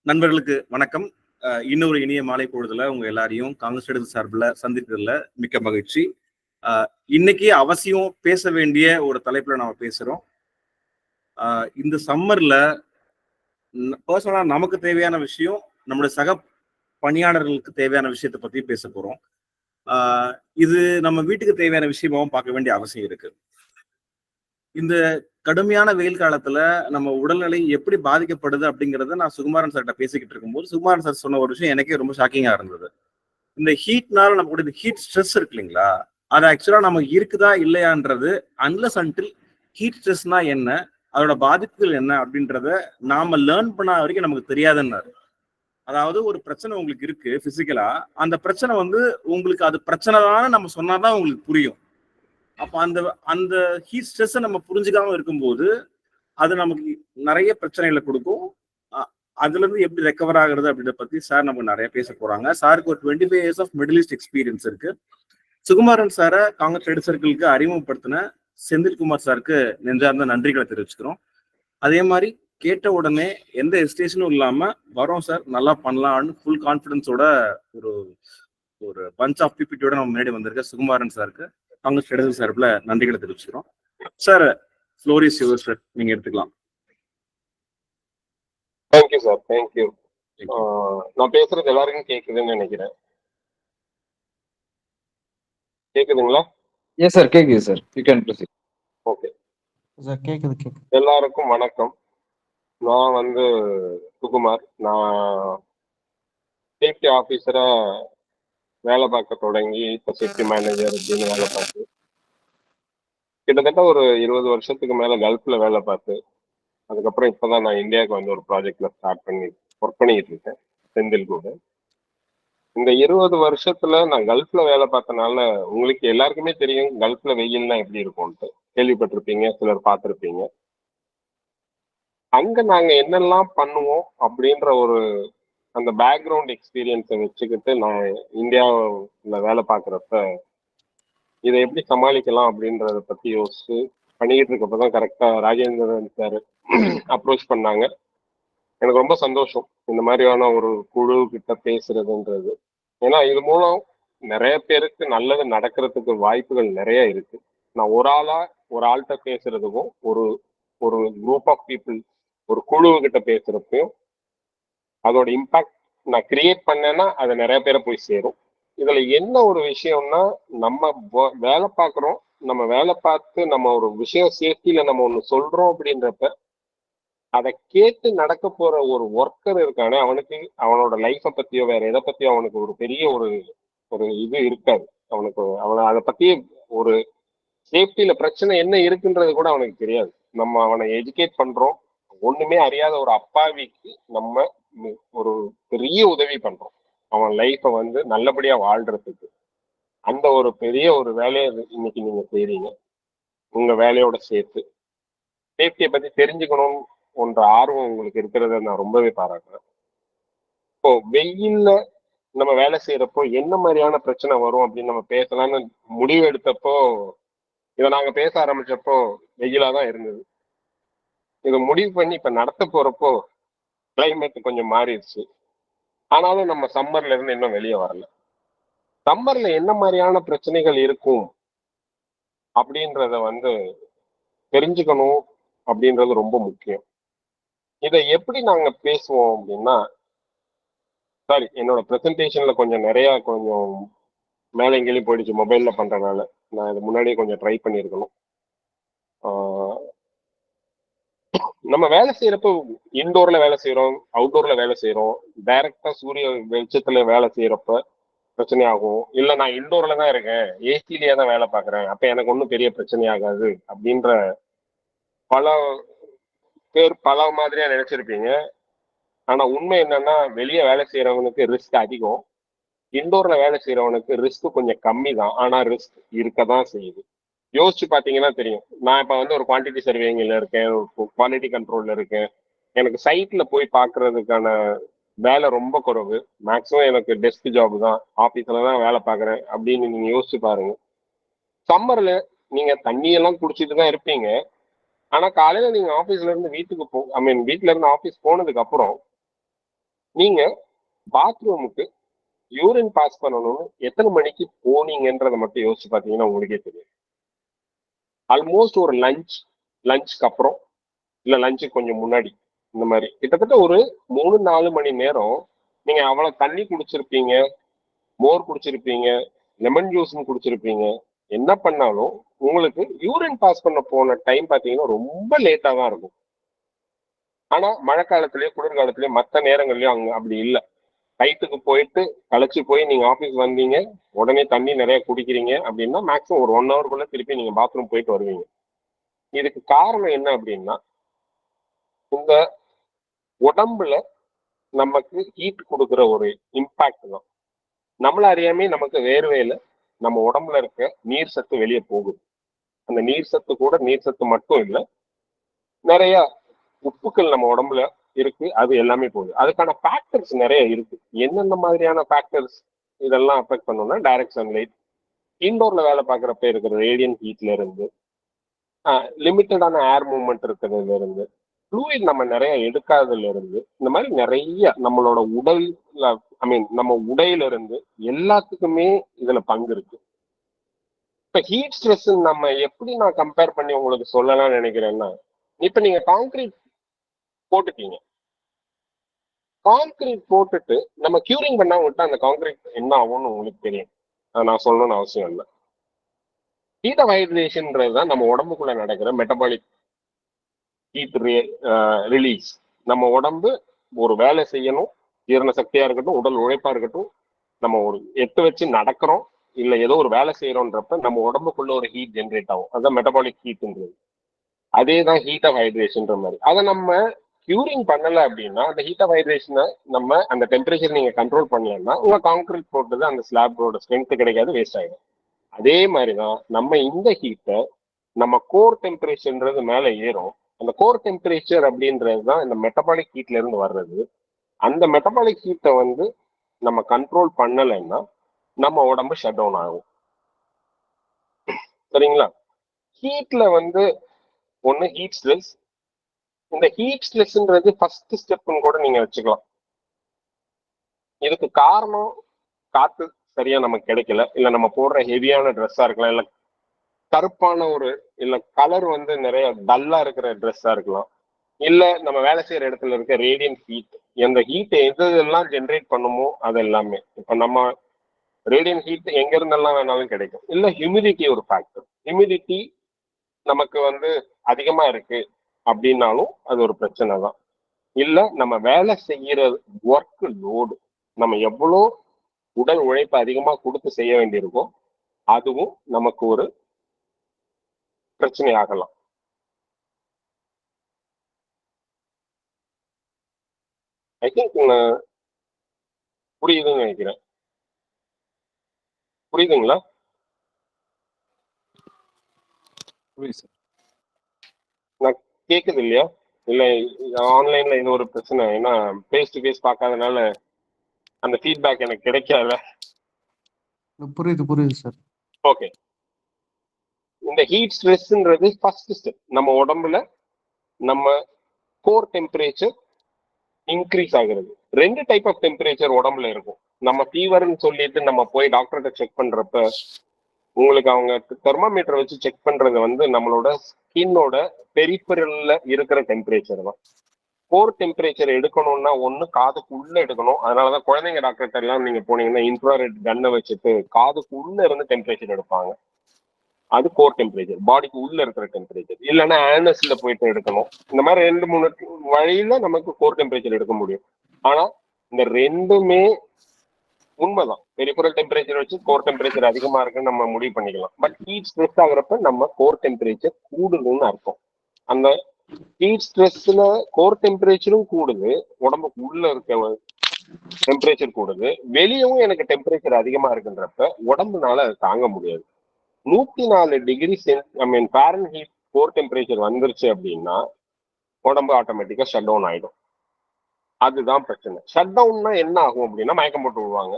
நண்பர்களுக்கு வணக்கம். இன்னொரு இனிய மாலை பொழுதுல உங்க எல்லாரையும் காங்கிரஸ் எடுத்து சார்பில் சந்திக்கிறதுல மிக்க மகிழ்ச்சி. இன்னைக்கு அவசியம் பேச வேண்டிய ஒரு தலைப்புல நாம பேசுறோம். இந்த சம்மர்ல பர்சனலா நமக்கு தேவையான விஷயம், நம்முடைய சக பணியாளர்களுக்கு தேவையான விஷயத்தை பத்தி பேச போறோம். இது நம்ம வீட்டுக்கு தேவையான விஷயமாவும் பார்க்க வேண்டிய அவசியம் இருக்கு. இந்த கடுமையான வெயில் காலத்துல நம்ம உடல்நிலை எப்படி பாதிக்கப்படுது அப்படிங்கறத நான் சுகுமாரன் சார்கிட்ட பேசிக்கிட்டு இருக்கும்போது சுகுமாரன் சார் சொன்ன ஒரு விஷயம் எனக்கே ரொம்ப ஷாக்கிங்கா இருந்தது. இந்த ஹீட்னால நம்ம கூட ஹீட் ஸ்ட்ரெஸ் இருக்கு இல்லைங்களா, அது ஆக்சுவலா நமக்கு இருக்குதா இல்லையான்றது அன்லஸ் அன்டில் ஹீட் ஸ்ட்ரெஸ்னா என்ன, அதோட பாதிப்புகள் என்ன அப்படின்றத நாம லேர்ன் பண்ண வரைக்கும் நமக்கு தெரியாதுன்னாரு. அதாவது ஒரு பிரச்சனை உங்களுக்கு இருக்கு பிசிக்கலா, அந்த பிரச்சனை உங்களுக்கு அது பிரச்சனை தான் நம்ம சொன்னாதான் உங்களுக்கு புரியும். அப்ப அந்த அந்த ஹீட் ஸ்ட்ரெஸ் நம்ம புரிஞ்சுக்காம இருக்கும்போது அது நமக்கு நிறைய பிரச்சனைகளை கொடுக்கும். அதுல இருந்து எப்படி ரெக்கவர் ஆகுறது அப்படின்றத பத்தி சார் நமக்கு நிறைய பேச போறாங்க. சாருக்கு ஒரு 25 years of Middle East experience இருக்கு. சுகுமாரன் சாரை காங்கிரஸ் ட்ரேட் சர்க்கிளுக்கு அறிமுகப்படுத்தின செந்தில்குமார் சாருக்கு நெஞ்சார்ந்த நன்றிகளை தெரிவிச்சுக்கிறோம். அதே மாதிரி கேட்ட உடனே எந்த ஹெசிடேஷனும் இல்லாம வரோம் சார், நல்லா பண்ணலாம்னு ஃபுல் கான்பிடன்ஸோட ஒரு ஒரு பஞ்ச் ஆஃப் பிபிடியோட நம்ம முன்னாடி வந்திருக்க சுகுமாரன் சாருக்கு காங்கிரஸ் ட்ரேட் சார்பில் நன்றிகளை தெரிவிச்சுக்கிறோம். Sir, floor is yours sir, நீங்க எடுத்துக்கலாம். Thank you sir, thank you. நான் பேசுறது எல்லாருக்கும் கேக்குதுன்னு நினைக்கிறேன். கேக்குதுங்களா? எஸ் சார், கேக்குது sir. You can proceed. Okay sir, கேக்குது. எல்லாருக்கும் வணக்கம். நான் சுகுமார். நான் சேஃப்டி ஆஃபீஸரா வேலை பார்க்க தொடங்கி இப்போ சேஃப்டி மேனேஜர் அப்படின்னு வேலை பார்த்து கிட்டத்தட்ட ஒரு 20 வருஷத்துக்கு மேல கல்ஃப்ல வேலை பார்த்து அதுக்கப்புறம் இப்போதான் நான் இந்தியாவுக்கு ஒரு ப்ராஜெக்ட்ல ஸ்டார்ட் பண்ணி ஒர்க் பண்ணிக்கிட்டு இருக்கேன் செந்தில் கூட. இந்த 20 வருஷத்துல நான் கல்ஃப்ல வேலை பார்த்தனால உங்களுக்கு எல்லாருக்குமே தெரியும் கல்ஃப்ல வெயில்னா எப்படி இருக்கும்ட்டு கேள்விப்பட்டிருப்பீங்க, சிலர் பார்த்துருப்பீங்க. அங்க நாங்க என்னெல்லாம் பண்ணுவோம் அப்படின்ற அந்த பேக்ரவுண்ட் எக்ஸ்பீரியன்ஸை வச்சுக்கிட்டு நான் இந்தியாவில் வேலை பார்க்குறப்ப இதை எப்படி சமாளிக்கலாம் அப்படின்றத பத்தி யோசிச்சு பண்ணிக்கிட்டு இருக்கப்பதான் கரெக்டா ராஜேந்திரன் சார் அப்ரோச் பண்ணாங்க. எனக்கு ரொம்ப சந்தோஷம் இந்த மாதிரியான ஒரு குழு கிட்ட பேசுறதுன்றது. ஏன்னா இது மூலம் நிறைய பேருக்கு நல்லது நடக்கிறதுக்கு வாய்ப்புகள் நிறைய இருக்கு. நான் ஒரு ஆள்கிட்ட பேசுறதுக்கும் ஒரு குரூப் ஆஃப் பீப்புள் ஒரு குழு கிட்ட பேசுறப்பையும் அதோட இம்பாக்ட் நான் கிரியேட் பண்ணேன்னா அது நிறைய பேரை போய் சேரும். இதுல என்ன ஒரு விஷயம்னா, நம்ம வேலை பார்க்குறோம், நம்ம வேலை பார்த்து நம்ம ஒரு விஷயம் சேஃப்டியில நம்ம ஒன்று சொல்றோம் அப்படின்றப்ப அதை கேட்டு நடக்க போற ஒரு ஒர்க்கர் இருக்கானே, அவனுக்கு அவனோட லைஃப்பை பத்தியோ வேற எதை பத்தியோ அவனுக்கு ஒரு பெரிய ஒரு இது இருக்காது. அவனை அதை பத்தி ஒரு சேஃப்டியில பிரச்சனை என்ன இருக்குன்றது கூட அவனுக்கு தெரியாது. நம்ம அவனை எஜுகேட் பண்றோம். ஒண்ணுமே அறியாத ஒரு அப்பாவிக்கு நம்ம ஒரு பெரிய உதவி பண்றோம், அவன் லைஃப்பை நல்லபடியா வாழ்றதுக்கு. அந்த ஒரு பெரிய ஒரு வேலையை இன்னைக்கு நீங்க செய்றீங்க. உங்க வேலையோட சேர்த்து சேஃப்டியை பத்தி தெரிஞ்சுக்கணும் என்ற ஆர்வம் உங்களுக்கு இருக்கிறத நான் ரொம்பவே பாராட்டுறேன். இப்போ வெயில்ல நம்ம வேலை செய்யறப்போ என்ன மாதிரியான பிரச்சனை வரும் அப்படின்னு நம்ம பேசலாம்னு முடிவு எடுத்தப்போ, இதை நாங்க பேச ஆரம்பிச்சப்போ வெயிலா தான் இருந்தது. இதை முடிவு பண்ணி இப்ப நடத்த போறப்போ கிளைமேட் கொஞ்சம் மாறிடுச்சு. ஆனாலும் நம்ம சம்மர்ல இருந்து இன்னும் வெளியே வரல. சம்மர்ல என்ன மாதிரியான பிரச்சனைகள் இருக்கும் அப்படின்றத தெரிஞ்சுக்கணும் அப்படின்றது ரொம்ப முக்கியம். இதை எப்படி நாங்க பேசுவோம் அப்படின்னா, சாரி, என்னோட ப்ரெசன்டேஷன்ல கொஞ்சம் மேலே எங்கேயும் போயிடுச்சு மொபைல்ல பண்றதுனால. நான் இது முன்னாடியே கொஞ்சம் ட்ரை பண்ணியிருக்கணும். நம்ம வேலை செய்யறப்போ இன்டோர்ல வேலை செய்யறோம், அவுட்டோர்ல வேலை செய்யறோம். டைரக்டா சூரிய வெளிச்சத்துல வேலை செய்யறப்ப பிரச்சனை ஆகும். இல்ல நான் இன்டோர்ல தான் இருக்கேன், ஏசிலேயே தான் வேலை பார்க்குறேன், அப்ப எனக்கு ஒன்றும் பெரிய பிரச்சனை ஆகாது அப்படின்ற பல பேர் பல மாதிரியா நினைச்சிருப்பீங்க. ஆனா உண்மை என்னன்னா, வெளியே வேலை செய்யறவனுக்கு ரிஸ்க் அதிகம், இன்டோர்ல வேலை செய்யறவனுக்கு ரிஸ்க் கொஞ்சம் கம்மி தான். ஆனா ரிஸ்க் இருக்கதான் செய்யுது. யோசிச்சு பாத்தீங்கன்னா தெரியும். நான் இப்ப ஒரு குவான்டிட்டி சர்வேயிங்ல இருக்கேன், குவாலிட்டி கண்ட்ரோல்ல இருக்கேன். எனக்கு சைட்ல போய் பாக்குறதுக்கான வேலை ரொம்ப குறைவு. மேக்ஸிமம் எனக்கு டெஸ்க் ஜாப் தான், ஆபீஸ்ல தான் வேலை பார்க்குறேன் அப்படின்னு நீங்க யோசிச்சு பாருங்க. சம்மர்ல நீங்க தண்ணியெல்லாம் குடிச்சிட்டு தான் இருப்பீங்க. ஆனா காலையில நீங்க ஆபீஸ்ல இருந்து வீட்டுக்கு வீட்டுல இருந்து ஆபீஸ் போனதுக்கு அப்புறம் நீங்க பாத்ரூமுக்கு யூரின் பாஸ் பண்ணணும்னு எத்தனை மணிக்கு போனீங்கன்றதை மட்டும் யோசிச்சு பார்த்தீங்கன்னா உங்களுக்கே தெரியும். ஆல்மோஸ்ட் ஒரு லஞ்சுக்கு அப்புறம் இல்ல லஞ்சுக்கு கொஞ்சம் முன்னாடி, இந்த மாதிரி கிட்டத்தட்ட ஒரு 3-4 மணி நேரம் நீங்க அவ்வளவு தண்ணி குடிச்சிருப்பீங்க, மோர் குடிச்சிருப்பீங்க, லெமன் ஜூஸும் குடிச்சிருப்பீங்க. என்ன பண்ணாலும் உங்களுக்கு யூரின் பாஸ் பண்ண போன டைம் பார்த்தீங்கன்னா ரொம்ப லேட்டா தான் இருக்கும். ஆனா மழை காலத்திலயோ குளிர்காலத்திலயோ மற்ற நேரங்கள்லயும் அங்க அப்படி இல்லை. நைட்டுக்கு போயிட்டு களைச்சு போய் நீங்க ஆஃபீஸ் வந்தீங்க, உடனே தண்ணி நிறைய குடிக்கிறீங்க அப்படின்னா மேக்ஸிமம் ஒரு 1 ஹவருக்குள்ள திருப்பி நீங்க பாத்ரூம் போயிட்டு வருவீங்க. இதுக்கு காரணம் என்ன அப்படின்னா, இந்த உடம்புல நமக்கு ஹீட் கொடுக்குற ஒரு இம்பாக்ட் தான். நம்மள அறியாமே நமக்கு வேர்வையில நம்ம உடம்புல இருக்க நீர் சத்து வெளியே போகுது. அந்த நீர் சத்து கூட நீர் சத்து மட்டும் இல்லை, நிறைய உப்புக்கள் நம்ம உடம்புல இருக்கு, அது எல்லாமே போகுது. அதுக்கான ஃபேக்டர்ஸ் நிறைய இருக்கு. என்னென்ன மாதிரியான ஃபேக்டர்ஸ் இதெல்லாம் அஃபெக்ட் பண்ணணும்னா, டைரக்ட் சன்லைட், இன்டோர்ல வேலை பார்க்குறப்ப இருக்கிற ரேடியன்ட் ஹீட்ல இருந்து, லிமிட்டடான ஏர் மூவ்மெண்ட் இருக்கிறதுல இருந்து, ஃப்ளூயிட் நம்ம நிறைய எடுக்காததுல இருந்து, இந்த மாதிரி நிறைய நம்மளோட உடல்ல நம்ம உடையில இருந்து எல்லாத்துக்குமே இதுல பங்கு இருக்கு. இப்ப ஹீட் ஸ்ட்ரெஸ் நம்ம எப்படி நான் கம்பேர் பண்ணி உங்களுக்கு சொல்லலாம்னு நினைக்கிறேன்னா, இப்ப நீங்க கான்கிரீட் போட்டுட்டீங்க, கான்கிரீட் போட்டுட்டு நம்ம கியூரிங் பண்ணா விட்டா அந்த கான்கிரீட் என்ன ஆகும்னு உங்களுக்கு தெரியும். அதை நான் சொல்லணும்னு அவசியம் இல்லை. ஹீட் ஆஃப் ஹைட்ரேஷன்ன்றது தான் நம்ம உடம்புக்குள்ள நடக்கிற மெட்டபாலிக் ஹீட் ரிலீஸ். நம்ம உடம்பு ஒரு வேலை செய்யணும், ஜீரண சக்தியா இருக்கட்டும், உடல் உழைப்பா இருக்கட்டும், நம்ம ஒரு எட்டு வச்சு நடக்கிறோம் இல்ல ஏதோ ஒரு வேலை செய்யறோன்றப்ப நம்ம உடம்புக்குள்ள ஒரு ஹீட் ஜென்ரேட் ஆகும். அதுதான் மெட்டபாலிக் ஹீட்ன்றது. அதே தான் ஹீட் ஆஃப் ஹைட்ரேஷன்ற மாதிரி. அதை நம்ம கியூரிங் பண்ணல அப்படின்னா அந்த ஹீட் ஆஃப் ஹைட்ரேஷனை நம்ம அந்த டெம்பரேச்சர் நீங்க கண்ட்ரோல் பண்ணலன்னா உங்க கான்கிரீட் போட்டது அந்த ஸ்லாபோட ஸ்ட்ரென்த் கிடைக்காது, வேஸ்ட் ஆகிடும். அதே மாதிரிதான் நம்ம இந்த ஹீட்டை நம்ம கோர் டெம்பரேச்சர்ன்றது மேல ஏறும். அந்த கோர் டெம்பரேச்சர் அப்படின்றது தான் இந்த மெட்டபாலிக் ஹீட்ல இருந்து வர்றது. அந்த மெட்டபாலிக் ஹீட்டை வந்து நம்ம கண்ட்ரோல் பண்ணலைன்னா நம்ம உடம்பு ஷட் டவுன் ஆகும். சரிங்களா? ஹீட்ல வந்து ஒண்ணு ஹீட் ஸ்ட்ரெஸ். இந்த ஹீட் ஸ்ட்ரெஸ்ன்றது ஃபர்ஸ்ட் ஸ்டெப்னு கூட நீங்க வச்சுக்கலாம். இதுக்கு காரணம் காத்து சரியா நமக்கு கிடைக்கல, இல்ல நம்ம போடுற ஹெவியான ட்ரெஸ்ஸா இருக்கலாம், இல்ல கருப்பான ஒரு இல்ல கலர் வந்து நிறைய டல்லா இருக்கிற ட்ரெஸ்ஸா இருக்கலாம், இல்ல நம்ம வேலை செய்யற இடத்துல இருக்க ரேடியன்ட் ஹீட். அந்த ஹீட் எதெல்லாம் ஜென்ரேட் பண்ணுமோ அது எல்லாமே. இப்ப நம்ம ரேடியன்ட் ஹீட் எங்க இருந்தெல்லாம் வேணாலும் கிடைக்கும். இல்ல ஹியூமிடிட்டி ஒரு ஃபேக்டர். ஹியூமிடிட்டி நமக்கு வந்து அதிகமா இருக்கு அப்படின்னாலும் அது ஒரு பிரச்சனை தான். இல்ல நம்ம வேலை செய்யற ஒர்க் லோடு, நம்ம எவ்வளோ உடல் உழைப்பு அதிகமா கொடுத்து செய்ய வேண்டியிருக்கோ அதுவும் நமக்கு ஒரு பிரச்சனை ஆகலாம். ஐ திங்க் புரியுதுன்னு நினைக்கிறேன். புரியுதுங்களா? புரியுது சார். நான் கேக்குது இல்லையா? இல்ல ஆன்லைன்ல இது ஒரு பிரச்சனை, ஏன்னா ஃபேஸ் டு ஃபேஸ் பார்க்காதனால அந்த ஃபீட்பேக் எனக்கு கிடைக்காத. புரியுது சார். ஓகே. இந்த ஹீட் ஸ்ட்ரெஸ்ன்றது ஃபர்ஸ்ட் ஸ்டெப். நம்ம உடம்புல நம்ம கோர் டெம்பரேச்சர் இன்க்ரீஸ் ஆகுறது. 2 டைப் ஆஃப் டெம்பரேச்சர் உடம்புல இருக்கும். நம்ம ஃபீவர்னு சொல்லிட்டு நம்ம போய் டாக்டர்கிட்ட செக் பண்றப்ப உங்களுக்கு அவங்க தெர்மாமீட்டர் வச்சு செக் பண்றது வந்து நம்மளோட ஸ்கின்னோட பெரிஃபரல்ல இருக்கிற டெம்பரேச்சர் தான். கோர் டெம்பரேச்சர் எடுக்கணும்னா ஒண்ணு காதுக்கு உள்ள எடுக்கணும். அதனாலதான் குழந்தைங்க டாக்டர்கிட்ட எல்லாம் நீங்க போனீங்கன்னா இன்ஃப்ராரெட் கன்னை வச்சுட்டு காதுக்கு உள்ள இருந்து டெம்பரேச்சர் எடுப்பாங்க. அது கோர் டெம்பரேச்சர், பாடிக்கு உள்ள இருக்கிற டெம்பரேச்சர். இல்லைன்னா ஆனஸ்ல போயிட்டு எடுக்கணும். இந்த மாதிரி 2-3 வழியில நமக்கு கோர் டெம்பரேச்சர் எடுக்க முடியும். ஆனா இந்த ரெண்டுமே உண்மைதான். பெரிஃபரல் டெம்பரேச்சர் வச்சு கோர் டெம்பரேச்சர் அதிகமா இருக்குன்னு நம்ம முடிவு பண்ணிக்கலாம். பட் ஹீட் ஸ்ட்ரெஸ் ஆகுறப்ப நம்ம கோர் டெம்பரேச்சர் கூடுதுன்னு அர்த்தம். அந்த ஹீட் ஸ்ட்ரெஸ்ல கோர் டெம்பரேச்சரும் கூடுது, உடம்புக்கு உள்ள இருக்க டெம்பரேச்சர் கூடுது, வெளியவும் எனக்கு டெம்பரேச்சர் அதிகமா இருக்குன்றப்ப உடம்புனால அதை தாங்க முடியாது. 104 டிகிரி ஃபேரன் ஹீட் கோர் டெம்பரேச்சர் வந்துருச்சு அப்படின்னா உடம்பு ஆட்டோமேட்டிக்கா ஷட் டவுன் ஆயிடும். அதுதான் பிரச்சனை. ஷட் டவுன்னா என்ன ஆகும் அப்படின்னா மயக்கம் போட்டு விடுவாங்க.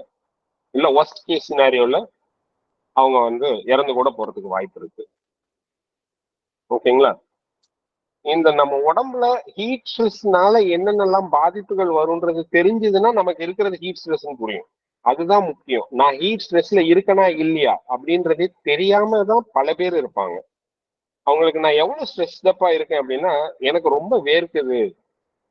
இல்ல ஒர்ஸ்ட் கேஸ் சினாரியோல அவங்க வந்து இறந்து கூட போறதுக்கு வாய்ப்பு இருக்கு. ஓகேங்களா? இந்த நம்ம உடம்புல ஹீட் ஸ்ட்ரெஸ்னால என்னென்னலாம் பாதிப்புகள் வரும்ன்றது தெரிஞ்சதுன்னா நமக்கு இருக்கிறது ஹீட் ஸ்ட்ரெஸ்ன்னு புரியும். அதுதான் முக்கியம். நான் ஹீட் ஸ்ட்ரெஸ்ல இருக்கனா இல்லையா அப்படின்றதே தெரியாம தான் பல பேர் இருப்பாங்க. அவங்களுக்கு நான் எவ்வளவு ஸ்ட்ரெஸ்டப்பா இருக்கேன் அப்படின்னா, எனக்கு ரொம்ப வேர்க்குது,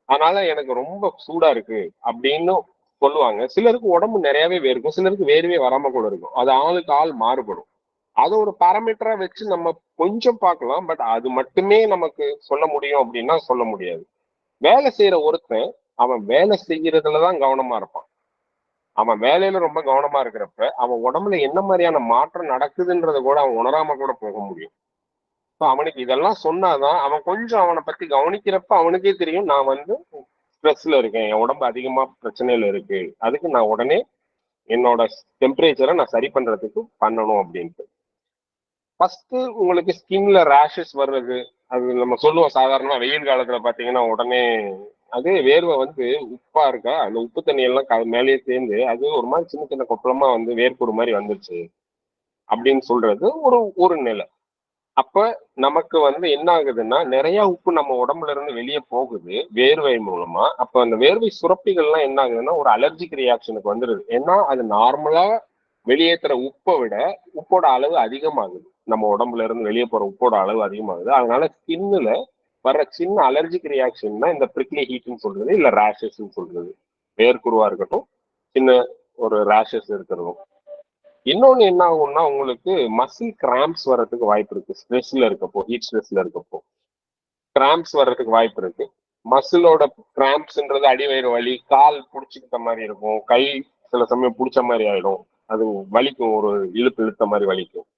அதனால எனக்கு ரொம்ப சூடா இருக்கு அப்படின்னு சொல்லுவாங்க. சிலருக்கு உடம்பு நிறையவே வேர்க்கும், சிலருக்கு வேர்வே வராம கூட இருக்கும். அது ஆளுக்கு ஆள் மாறுபடும். அது ஒரு பாராமீட்டரா வச்சு நம்ம கொஞ்சம் பார்க்கலாம். பட் அது மட்டுமே நமக்கு சொல்ல முடியும் அப்படின்னா சொல்ல முடியாது. வேலை செய்யற ஒருத்தன் அவன் வேலை செய்யறதுலதான் கவனமா இருப்பான். அவன் வேலையில ரொம்ப கவனமா இருக்கிறப்ப அவன் உடம்புல என்ன மாதிரியான மாற்றம் நடக்குதுன்றத கூட அவன் உணராம கூட போக முடியும். So அவனுக்கு இதெல்லாம் சொன்னாதான் அவன் கொஞ்சம் அவனை பத்தி கவனிக்கிறப்ப அவனுக்கே தெரியும், நான் வந்து ஸ்ட்ரெஸ்ல இருக்கேன், என் உடம்பு அதிகமா பிரச்சனையில இருக்கு, அதுக்கு நான் உடனே என்னோட டெம்பரேச்சரை நான் சரி பண்றதுக்கு பண்ணணும் அப்படின்ட்டு. ஃபர்ஸ்ட் உங்களுக்கு ஸ்கின்ல ரேஷஸ் வர்றது, அது நம்ம சொல்லுவோம் சாதாரணமா வெயில் காலத்துல பாத்தீங்கன்னா உடனே அதே வேர்வை வந்து உப்பா இருக்கா, அந்த உப்பு தண்ணி எல்லாம் மேலேயே சேர்ந்து அது ஒரு மாதிரி சின்ன சின்ன கொப்பளமா வந்து வேர்க்குரு மாதிரி வந்துருச்சு அப்படின்னு சொல்றது ஒரு ஒரு நிலை. அப்ப நமக்கு வந்து என்ன ஆகுதுன்னா நிறைய உப்பு நம்ம உடம்புல இருந்து வெளியே போகுது வேர்வை மூலமா. அப்ப அந்த வேர்வை சுரப்பிகள்லாம் என்ன ஆகுதுன்னா ஒரு அலர்ஜிக் ரியாக்ஷனுக்கு வந்துருது. ஏன்னா அது நார்மலா வெளியேற்றுற உப்பை விட உப்போட அளவு அதிகமாகுது. நம்ம உடம்புல இருந்து வெளியே போற உப்போட அளவு அதிகமாகுது. அதனால ஸ்கின்னுல வர்ற சின்ன அலர்ஜிக் ரியாக்ஷன் தான் இந்த பிரிக்லி ஹீட்னு சொல்றது, இல்ல ரேஷஸ்ன்னு சொல்றது. வேர்க்குருவா இருக்கட்டும், சின்ன ஒரு ரேஷஸ் இருக்கிறதும். இன்னொன்னு என்ன ஆகும்னா உங்களுக்கு மசில் கிராம்ப்ஸ் வர்றதுக்கு வாய்ப்பு இருக்கு. ஸ்ட்ரெஸ்ல இருக்கப்போ, ஹீட் ஸ்ட்ரெஸ்ல இருக்கப்போ கிராம்ப்ஸ் வர்றதுக்கு வாய்ப்பு இருக்கு. மசிலோட கிராம்ப்ஸ்ன்றது அடிவயிறு வலி, கால் புடிச்சுக்கிட்ட மாதிரி இருக்கும், கை சில சமயம் புடிச்ச மாதிரி ஆயிடும், அது வலிக்கும், ஒரு இழுப்பு இழுத்த மாதிரி வலிக்கும்.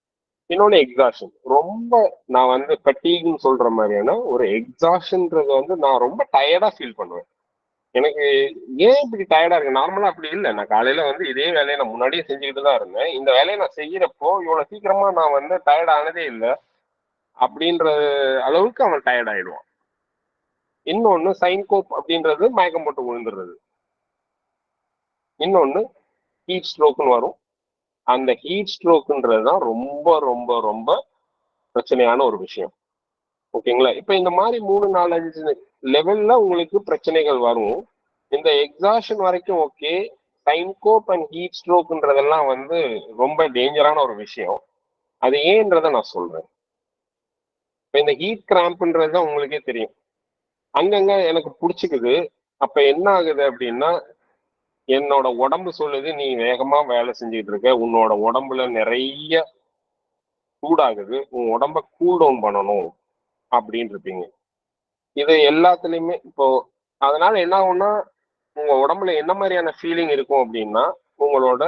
இன்னொன்னு எக்ஸாஷன். ரொம்ப நான் வந்து ஃபட்டீக்னு சொல்ற மாதிரியான ஒரு எக்ஸாஷன்ன்றது வந்து நான் ரொம்ப டயர்டா ஃபீல் பண்ணுவேன். எனக்கு ஏன் இப்படி டயர்டா இருக்கு, நார்மலா அப்படி இல்லை. நான் காலையில வந்து இதே வேலையை நான் முன்னாடியே செஞ்சுக்கிட்டு தான் இருந்தேன். இந்த வேலையை நான் செய்யறப்போ இவ்வளவு சீக்கிரமா நான் வந்து டயர்ட் ஆனதே இல்லை அப்படின்ற அளவுக்கு அவன் டயர்ட் ஆயிடுவான். இன்னொன்னு சைன்கோப் அப்படின்றது மயக்கம் போட்டு விழுந்துடுறது. இன்னொன்னு ஹீட் ஸ்ட்ரோக்னு வரும். அந்த ஹீட் ஸ்ட்ரோக்ன்றது தான் ரொம்ப ரொம்ப ரொம்ப பிரச்சனையான ஒரு விஷயம். ஓகேங்களா? இப்ப இந்த மாதிரி 3, 4, 5 லெவல்ல உங்களுக்கு பிரச்சனைகள் வரும். இந்த எக்ஸாஷன் வரைக்கும் ஓகே. சைன்கோப் அண்ட் ஹீட் ஸ்ட்ரோக்ன்றதெல்லாம் வந்து ரொம்ப டேஞ்சரான ஒரு விஷயம். அது ஏன்றதை நான் சொல்றேன். இப்ப இந்த ஹீட் கிராம்ப்ன்றது தான் உங்களுக்கே தெரியும், அங்கங்க எனக்கு பிடிச்சிக்குது. அப்ப என்ன ஆகுது அப்படின்னா என்னோட உடம்பு சொல்லுது, நீ வேகமா வேலை செஞ்சுட்டு இருக்க, உன்னோட உடம்புல நிறைய சூடாகுது, உன் உடம்ப கூல் டவுன் பண்ணணும் அப்படின்னு இருப்பீங்க. இது எல்லாத்துலயுமே இப்போ அதனால என்ன ஆகும்னா உங்க உடம்புல என்ன மாதிரியான ஃபீலிங் இருக்கும் அப்படின்னா உங்களோட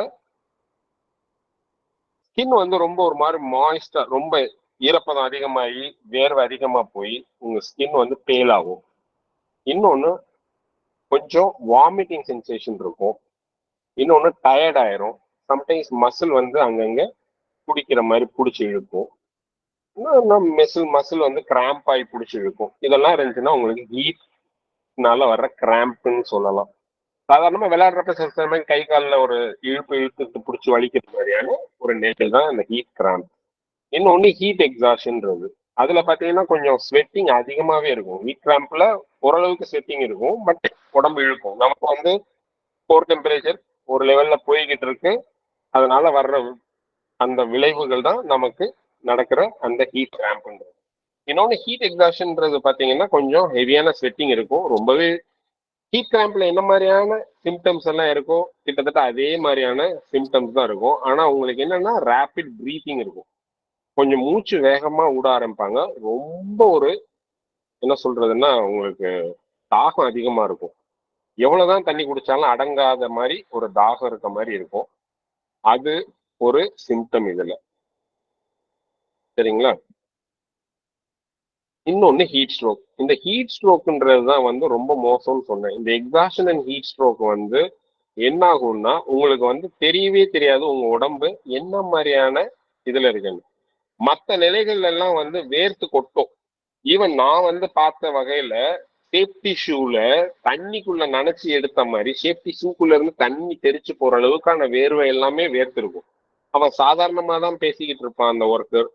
ஸ்கின் வந்து ரொம்ப ஒரு மாதிரி மாய்ஸ்டா, ரொம்ப ஈரப்பதம் அதிகமாகி வேர்வை அதிகமா போய் உங்க ஸ்கின் வந்து பேல் ஆகும். இன்னொன்னு கொஞ்சம் வாமிட்டிங் சென்சேஷன் இருக்கும். இன்னொன்னு டயர்ட் ஆயிரும். சம்டைம்ஸ் மசில் வந்து அங்கங்க பிடிக்கிற மாதிரி பிடிச்சி இழுக்கும். மசில் மசில் வந்து கிராம்ப் ஆகி பிடிச்சி இழுக்கும். இதெல்லாம் இருந்துச்சுன்னா உங்களுக்கு ஹீட்னால வர்ற கிராம்ப்னு சொல்லலாம். சாதாரணமா விளையாடுறப்ப சில சமயம் கை காலில் ஒரு இழுப்பு இழுத்து பிடிச்சி வலிக்கிற மாதிரியான ஒரு நிலை தான் இந்த ஹீட் கிராம்ப். இன்னொன்னு ஹீட் எக்ஸாஷன்றது. அதுல பாத்தீங்கன்னா கொஞ்சம் ஸ்வெட்டிங் அதிகமாவே இருக்கும். ஹீட் கிராம்ப்ல ஓரளவுக்கு ஸ்வெட்டிங் இருக்கும், பட் உடம்பு இழுக்கும். நமக்கு வந்து கோர் டெம்பரேச்சர் ஒரு லெவல்ல போய்கிட்டு இருக்கு. அதனால வர்ற அந்த விளைவுகள் தான் நமக்கு நடக்கிற அந்த ஹீட் கிராம்ப்ன்றது. இன்னொன்னு ஹீட் எக்ஸாஷன்ன்றது பாத்தீங்கன்னா கொஞ்சம் ஹெவியான ஸ்வெட்டிங் இருக்கும். ரொம்பவே ஹீட் கிராம்ப்ல என்ன மாதிரியான சிம்டம்ஸ் எல்லாம் இருக்கும், கிட்டத்தட்ட அதே மாதிரியான சிம்டம்ஸ் தான் இருக்கும். ஆனா உங்களுக்கு என்னன்னா ரேபிட் பிரீத்திங் இருக்கும். கொஞ்சம் மூச்சு வேகமா விட ஆரம்பிப்பாங்க. ரொம்ப ஒரு என்ன சொல்றதுன்னா உங்களுக்கு தாகம் அதிகமா இருக்கும். எவ்வளவுதான் தண்ணி குடிச்சாலும் அடங்காத மாதிரி ஒரு தாகம் இருக்க மாதிரி இருக்கும். அது ஒரு சிம்டம் இதுல. சரிங்களா? இன்னொன்னு ஹீட் ஸ்ட்ரோக். இந்த ஹீட் ஸ்ட்ரோக்ன்றது தான் வந்து ரொம்ப மோசம்னு சொன்னேன். இந்த எக்ஸாஷன் அண்ட் ஹீட் ஸ்ட்ரோக் வந்து என்ன ஆகும்னா உங்களுக்கு வந்து தெரியவே தெரியாது உங்க உடம்பு என்ன மாதிரியான இதுல இருக்குன்னு. மற்ற நிலைகள்ல எல்லாம் வந்து வேர்த்து கொட்டும். ஈவன் நான் வந்து பார்த்த வகையில சேஃப்டி ஷூல தண்ணிக்குள்ள நனைச்சு எடுத்த மாதிரி சேஃப்டி ஷூக்குள்ள இருந்து தண்ணி தெரிச்சு போற அளவுக்கான வேர்வை எல்லாமே வேர்த்து இருக்கும். அவன் சாதாரணமா தான் பேசிக்கிட்டு இருப்பான் அந்த ஒர்க்கர்.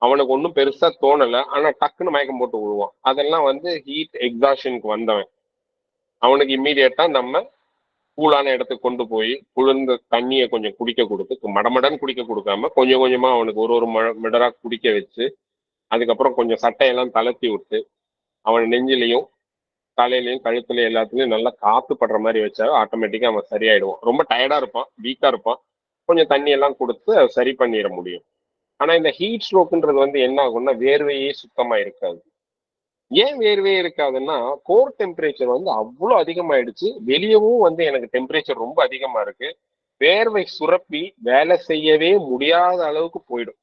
அவனுக்கு ஒன்றும் பெருசா தோணலை, ஆனா டக்குன்னு மயக்கம் போட்டு விழுவான். அதெல்லாம் வந்து ஹீட் எக்ஸாஷனுக்கு வந்தவன். அவனுக்கு இம்மீடியட்டா நம்ம கூலான இடத்துக்கு கொண்டு போய் குளிர்ந்த தண்ணியை கொஞ்சம் குடிக்க கொடுத்து, மடமடன்னு குடிக்க கொடுக்காம கொஞ்சம் கொஞ்சமா அவனுக்கு ஒரு ஒரு மிடரா குடிக்க வச்சு, அதுக்கப்புறம் கொஞ்சம் சட்டையெல்லாம் தளர்த்தி விட்டு அவன் நெஞ்சிலையும் தலையிலையும் கழுத்துலையும் எல்லாத்துலயும் நல்லா காத்து படுற மாதிரி வச்சா ஆட்டோமேட்டிக்கா அவன் சரியாயிடுவான். ரொம்ப டயர்டா இருப்பான், வீக்கா இருப்பான், கொஞ்சம் தண்ணி எல்லாம் கொடுத்து அதை சரி பண்ணிட முடியும். ஆனா இந்த ஹீட் ஸ்ட்ரோக்ன்றது வந்து என்ன ஆகும்னா வேர்வையே சுத்தமா இருக்காது. ஏன் வேர்வையே இருக்காதுன்னா கோர் டெம்பரேச்சர் வந்து அவ்வளோ அதிகமாயிடுச்சு. வெளியவும் வந்து எனக்கு டெம்பரேச்சர் ரொம்ப அதிகமா இருக்கு. வேர்வை சுரப்பி வேலை செய்யவே முடியாத அளவுக்கு போயிடும்.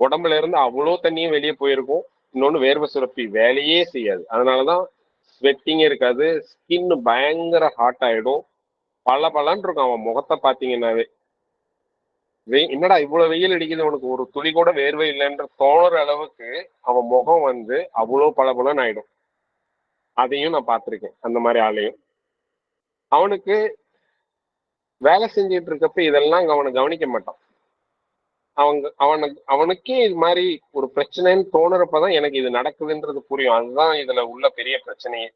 உடம்புல இருந்து அவ்வளோ தண்ணியும் வெளியே போயிருக்கும். இன்னொன்று வேர்வை சுரப்பி வேலையே செய்யாது. அதனாலதான் ஸ்வெட்டிங்கே இருக்காது. ஸ்கின் பயங்கர ஹாட் ஆயிடும். பல பலன்னு இருக்கும். அவன் முகத்தை பார்த்தீங்கன்னாவே என்னடா இவ்வளவு வெயில் அடிக்குது, உனக்கு ஒரு துளி கூட வேர்வை இல்லைன்ற தோணுற அளவுக்கு அவன் முகம் வந்து அவ்வளோ பளபளன்னு ஆயிடும். அதையும் நான் பார்த்திருக்கேன், அந்த மாதிரி ஆளையும். அவனுக்கு வேலை செஞ்சுட்டு இருக்கப்ப இதெல்லாம் அவனை கவனிக்க மாட்டான். அவனுக்கே இது மாதிரி ஒரு பிரச்சனைன்னு தோணுறப்பதான் எனக்கு இது நடக்குதுன்றது புரியும். அதுதான் இதுல உள்ள பெரிய பிரச்சனையே.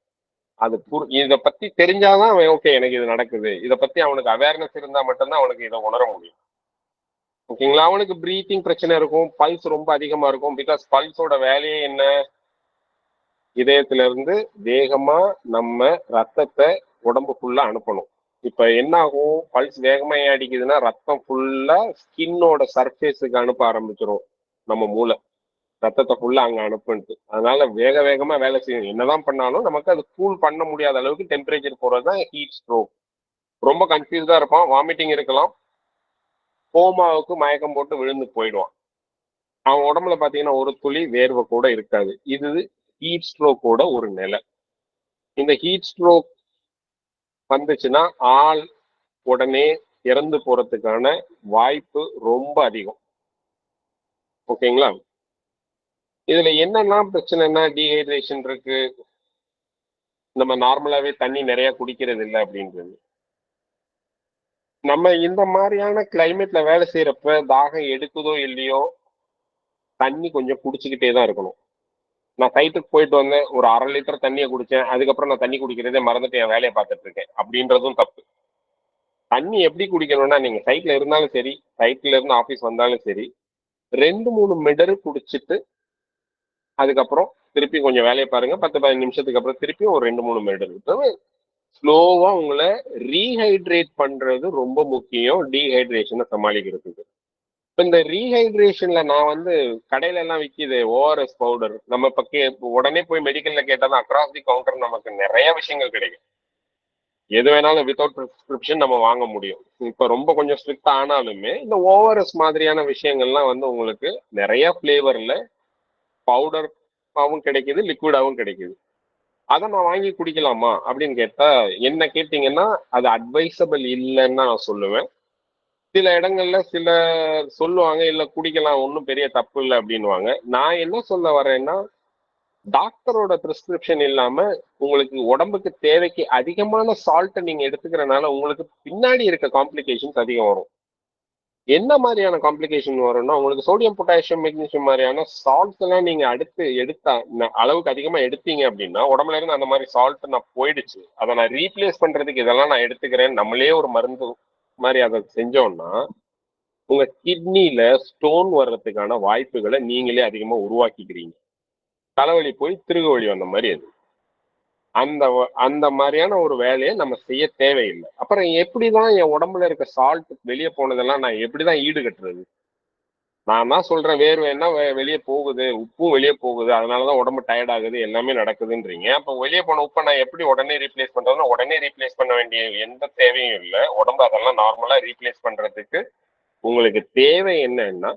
இதை பத்தி தெரிஞ்சாதான் அவன் ஓகே எனக்கு இது நடக்குது, இதை பத்தி அவனுக்கு அவேர்னஸ் இருந்தா மட்டும்தான் அவனுக்கு இதை உணர முடியும். ஓகேங்களா? அவனுக்கு பிரீத்திங் பிரச்சனை இருக்கும், பல்ஸ் ரொம்ப அதிகமா இருக்கும். பிகாஸ் பல்ஸோட வேலையே என்ன? இதயத்துல இருந்து வேகமா நம்ம ரத்தத்தை உடம்பு ஃபுல்லா அனுப்பணும். இப்ப என்ன ஆகும், பல்ஸ் வேகமா ஏன் அடிக்குதுன்னா ரத்தம் ஃபுல்லா ஸ்கின்னோட சர்ஃபேஸுக்கு அனுப்ப ஆரம்பிச்சிடும். நம்ம மூளை ரத்தத்தை ஃபுல்லா அங்க அனுப்புன்ட்டு, அதனால வேக வேகமா வேலை செய்யும். என்னதான் பண்ணாலும் நமக்கு அது கூல் பண்ண முடியாத அளவுக்கு டெம்பரேச்சர் போறதுதான் ஹீட் ஸ்ட்ரோக். ரொம்ப கன்ஃபியூஸ்டா இருப்பான், வாமிட்டிங் இருக்கலாம், கோமாவுக்கு மயக்கம் போட்டு விழுந்து போயிடுவான். அவன் உடம்புல பாத்தீங்கன்னா ஒரு துளி வேர்வை கூட இருக்காது. இது ஹீட் ஸ்ட்ரோக்கோட ஒரு நிலை. இந்த ஹீட் ஸ்ட்ரோக் வந்துச்சுன்னா ஆள் உடனே இறந்து போறதுக்கான வாய்ப்பு ரொம்ப அதிகம். ஓகேங்களா? இதுல என்னெல்லாம் பிரச்சனைனா டீஹைட்ரேஷன் இருக்கு, நம்ம நார்மலாவே தண்ணி நிறைய குடிக்கிறது இல்லை அப்படின்றது. நம்ம இந்த மாதிரியான கிளைமேட்ல வேலை செய்யறப்ப தாகம் எடுக்குதோ இல்லையோ தண்ணி கொஞ்சம் குடிச்சுக்கிட்டே தான் இருக்கணும். நான் சைட்டுக்கு போயிட்டு வந்தேன், ஒரு 1/2 லிட்டர் தண்ணியை குடிச்சேன், அதுக்கப்புறம் நான் தண்ணி குடிக்கிறதே மறந்துட்டு என் வேலையை பார்த்துட்டு இருக்கேன் அப்படின்றதும் தப்பு. தண்ணி எப்படி குடிக்கணும்னா நீங்க சைட்ல இருந்தாலும் சரி, சைட்ல இருந்து ஆபீஸ் வந்தாலும் சரி, 2-3 மிடரு குடிச்சிட்டு அதுக்கப்புறம் திருப்பி கொஞ்சம் வேலையை பாருங்க. 10-15 நிமிஷத்துக்கு அப்புறம் திருப்பி ஒரு 2-3 மிடரு ஸ்லோவா உங்களை ரீஹைட்ரேட் பண்றது ரொம்ப முக்கியம் டீஹைட்ரேஷனை சமாளிக்கிறதுக்கு. இப்போ இந்த ரீஹைட்ரேஷன்ல நான் வந்து கடையில எல்லாம் விற்கிது ஓஆர்எஸ் பவுடர். நம்ம இப்போ உடனே போய் மெடிக்கல்ல கேட்டாதான் அக்ராஸ் தி கவுண்டர் நமக்கு நிறைய விஷயங்கள் கிடைக்கும். எது வேணாலும் வித்தவுட் ப்ரிஸ்கிரிப்ஷன் நம்ம வாங்க முடியும். இப்போ ரொம்ப கொஞ்சம் ஸ்ட்ரிக்ட் ஆனாலுமே இந்த ஓஆர்எஸ் மாதிரியான விஷயங்கள்லாம் வந்து உங்களுக்கு நிறைய ஃபிளேவர்ல பவுடராகவும் கிடைக்குது, லிக்விடாகவும் கிடைக்குது. அதை நான் வாங்கி குடிக்கலாமா அப்படின்னு கேட்டா என்ன கேட்டீங்கன்னா அது அட்வைசபிள் இல்லைன்னு தான் நான் சொல்லுவேன். சில இடங்கள்ல சில சொல்லுவாங்க இல்ல குடிக்கலாம், ஒன்றும் பெரிய தப்பு இல்லை அப்படின்வாங்க. நான் என்ன சொல்ல வரேன்னா டாக்டரோட பிரிஸ்கிரிப்ஷன் இல்லாம உங்களுக்கு உடம்புக்கு தேவைக்கு அதிகமான சால்ட்டை நீங்க எடுத்துக்கிறனால உங்களுக்கு பின்னாடி இருக்க காம்ப்ளிகேஷன்ஸ் அதிகம் வரும். என்ன மாதிரியான காம்ப்ளிகேஷன் வரும்னா உங்களுக்கு சோடியம் பொட்டாசியம் மெக்னீசியம் மாதிரியான சால்ட்ஸ் எல்லாம் நீங்க எடுத்தா அளவுக்கு அதிகமா எடுத்தீங்க அப்படின்னா உடம்புல இருந்து அந்த மாதிரி சால்ட் நான் போயிடுச்சு, அதை நான் ரீப்ளேஸ் பண்றதுக்கு இதெல்லாம் நான் எடுத்துக்கிறேன் நம்மளே ஒரு மருந்து மாதிரி அதை செஞ்சோம்னா உங்க கிட்னில ஸ்டோன் வர்றதுக்கான வாய்ப்புகளை நீங்களே அதிகமா உருவாக்கிக்கிறீங்க. தலைவலி போய் திருகு வலி வந்த மாதிரி அது. அந்த மாதிரியான ஒரு வேலையை நம்ம செய்ய தேவையில்லை. அப்புறம் எப்படிதான் என் உடம்புல இருக்க சால்ட் வெளியே போனதெல்லாம் நான் எப்படிதான் ஈடுகட்டுறது? நான் தான் சொல்றேன் வேர்வைன்னா வெளியே போகுது, உப்பும் வெளியே போகுது, அதனாலதான் உடம்பு டயர்ட் ஆகுது, எல்லாமே நடக்குதுன்றீங்க. அப்போ வெளியே போன உப்பை நான் எப்படி உடனே ரீப்ளேஸ் பண்றதுன்னா உடனே ரீப்ளேஸ் பண்ண வேண்டிய எந்த தேவையும் இல்லை. உடம்பு அதெல்லாம் நார்மலா ரீப்ளேஸ் பண்றதுக்கு உங்களுக்கு தேவை என்னன்னா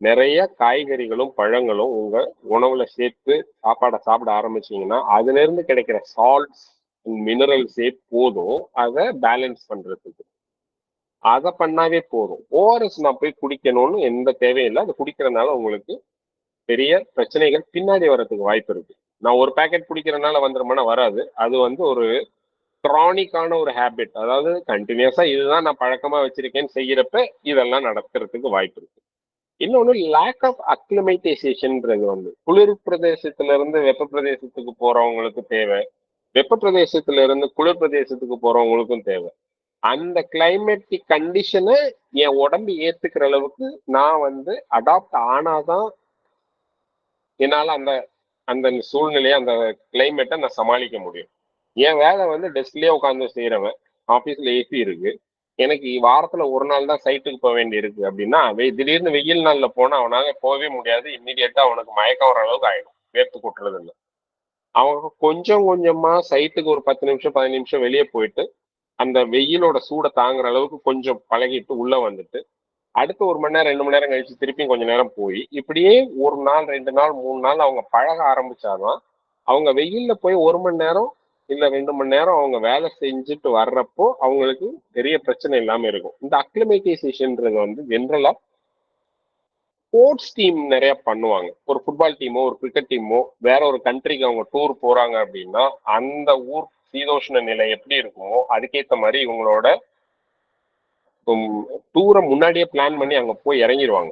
நிறைய காய்கறிகளும் பழங்களும் உங்க உணவுல சேர்த்து சாப்பாடை சாப்பிட ஆரம்பிச்சீங்கன்னா அதுல இருந்து கிடைக்கிற சால்ட்ஸ் மினரல்ஸே போதும் அதை பேலன்ஸ் பண்றதுக்கு. அதை பண்ணாவே போதும். ஓஆர்எஸ் நான் போய் குடிக்கணும்னு எந்த தேவையில்லை. அதை குடிக்கிறதுனால உங்களுக்கு பெரிய பிரச்சனைகள் பின்னாடி வர்றதுக்கு வாய்ப்பு இருக்கு. நான் ஒரு பேக்கெட் குடிக்கிறதுனால வந்துருமானா வராது. அது வந்து ஒரு கிரானிக்கான ஒரு ஹேபிட், அதாவது கண்டினியூஸா இதுதான் நான் பழக்கமா வச்சிருக்கேன்னு செய்யறப்ப இதெல்லாம் நடக்கிறதுக்கு வாய்ப்பு இருக்கு. இன்னொன்னு லேக் ஆஃப் அக்ளிமைடைசேஷன்ன்றது வந்து குளிர் பிரதேசத்துல இருந்து வெப்ப பிரதேசத்துக்கு போறவங்களுக்கு தேவை, வெப்ப பிரதேசத்துல இருந்து குளிர் பிரதேசத்துக்கு போறவங்களுக்கும் தேவை. அந்த கிளைமேட்டிக் கண்டிஷனை என் உடம்பு ஏத்துக்கிற அளவுக்கு நான் வந்து அடாப்ட் ஆனாதான் என்னால அந்த அந்த சூழ்நிலையை அந்த கிளைமேட்டை நான் சமாளிக்க முடியும். என் வேலை வந்து டெஸ்க்லயே உட்காந்து செய்யறவன், ஆபீஸ்ல ஏசி இருக்கு, எனக்கு வாரத்துல ஒரு நாள் தான் சைட்டுக்கு போக வேண்டி இருக்கு அப்படின்னா திடீர்னு வெயில் நாள்ல போனா அவனால போகவே முடியாது. இம்மிடியட்டா அவனுக்கு மயக்கம் வர அளவுக்கு ஆயிடும், வேர்த்து கொட்டுறது இல்லை. அவங்க கொஞ்சம் கொஞ்சமா சைட்டுக்கு ஒரு 10 நிமிஷம் 15 நிமிஷம் வெளியே போயிட்டு அந்த வெயிலோட சூடை தாங்குற அளவுக்கு கொஞ்சம் பழகிட்டு உள்ள வந்துட்டு அடுத்து 1 மணி நேரம் 2 மணி நேரம் கழிச்சு திருப்பி கொஞ்ச நேரம் போய் இப்படியே 1 நாள் 2 நாள் 3 நாள் அவங்க பழக ஆரம்பிச்சாதான் அவங்க வெயில்ல போய் 1 மணி நேரம் இல்ல 2 மணி நேரம் அவங்க வேலை செஞ்சுட்டு வர்றப்போ அவங்களுக்கு பெரிய பிரச்சனை இல்லாம இருக்கும். இந்த அக்ளிமைடைசேஷன்ன்றது வந்து ஜென்ரலா ஸ்போர்ட்ஸ் டீம் நிறைய பண்ணுவாங்க. ஒரு ஃபுட்பால் டீமோ ஒரு கிரிக்கெட் டீமோ வேற ஒரு கண்ட்ரிக்கு அவங்க டூர் போறாங்க அப்படின்னா அந்த ஊர் சீதோஷ்ண நிலை எப்படி இருக்குமோ அதுக்கேற்ற மாதிரி இவங்களோட டூரை முன்னாடியே பிளான் பண்ணி அங்க போய் இறங்கிடுவாங்க.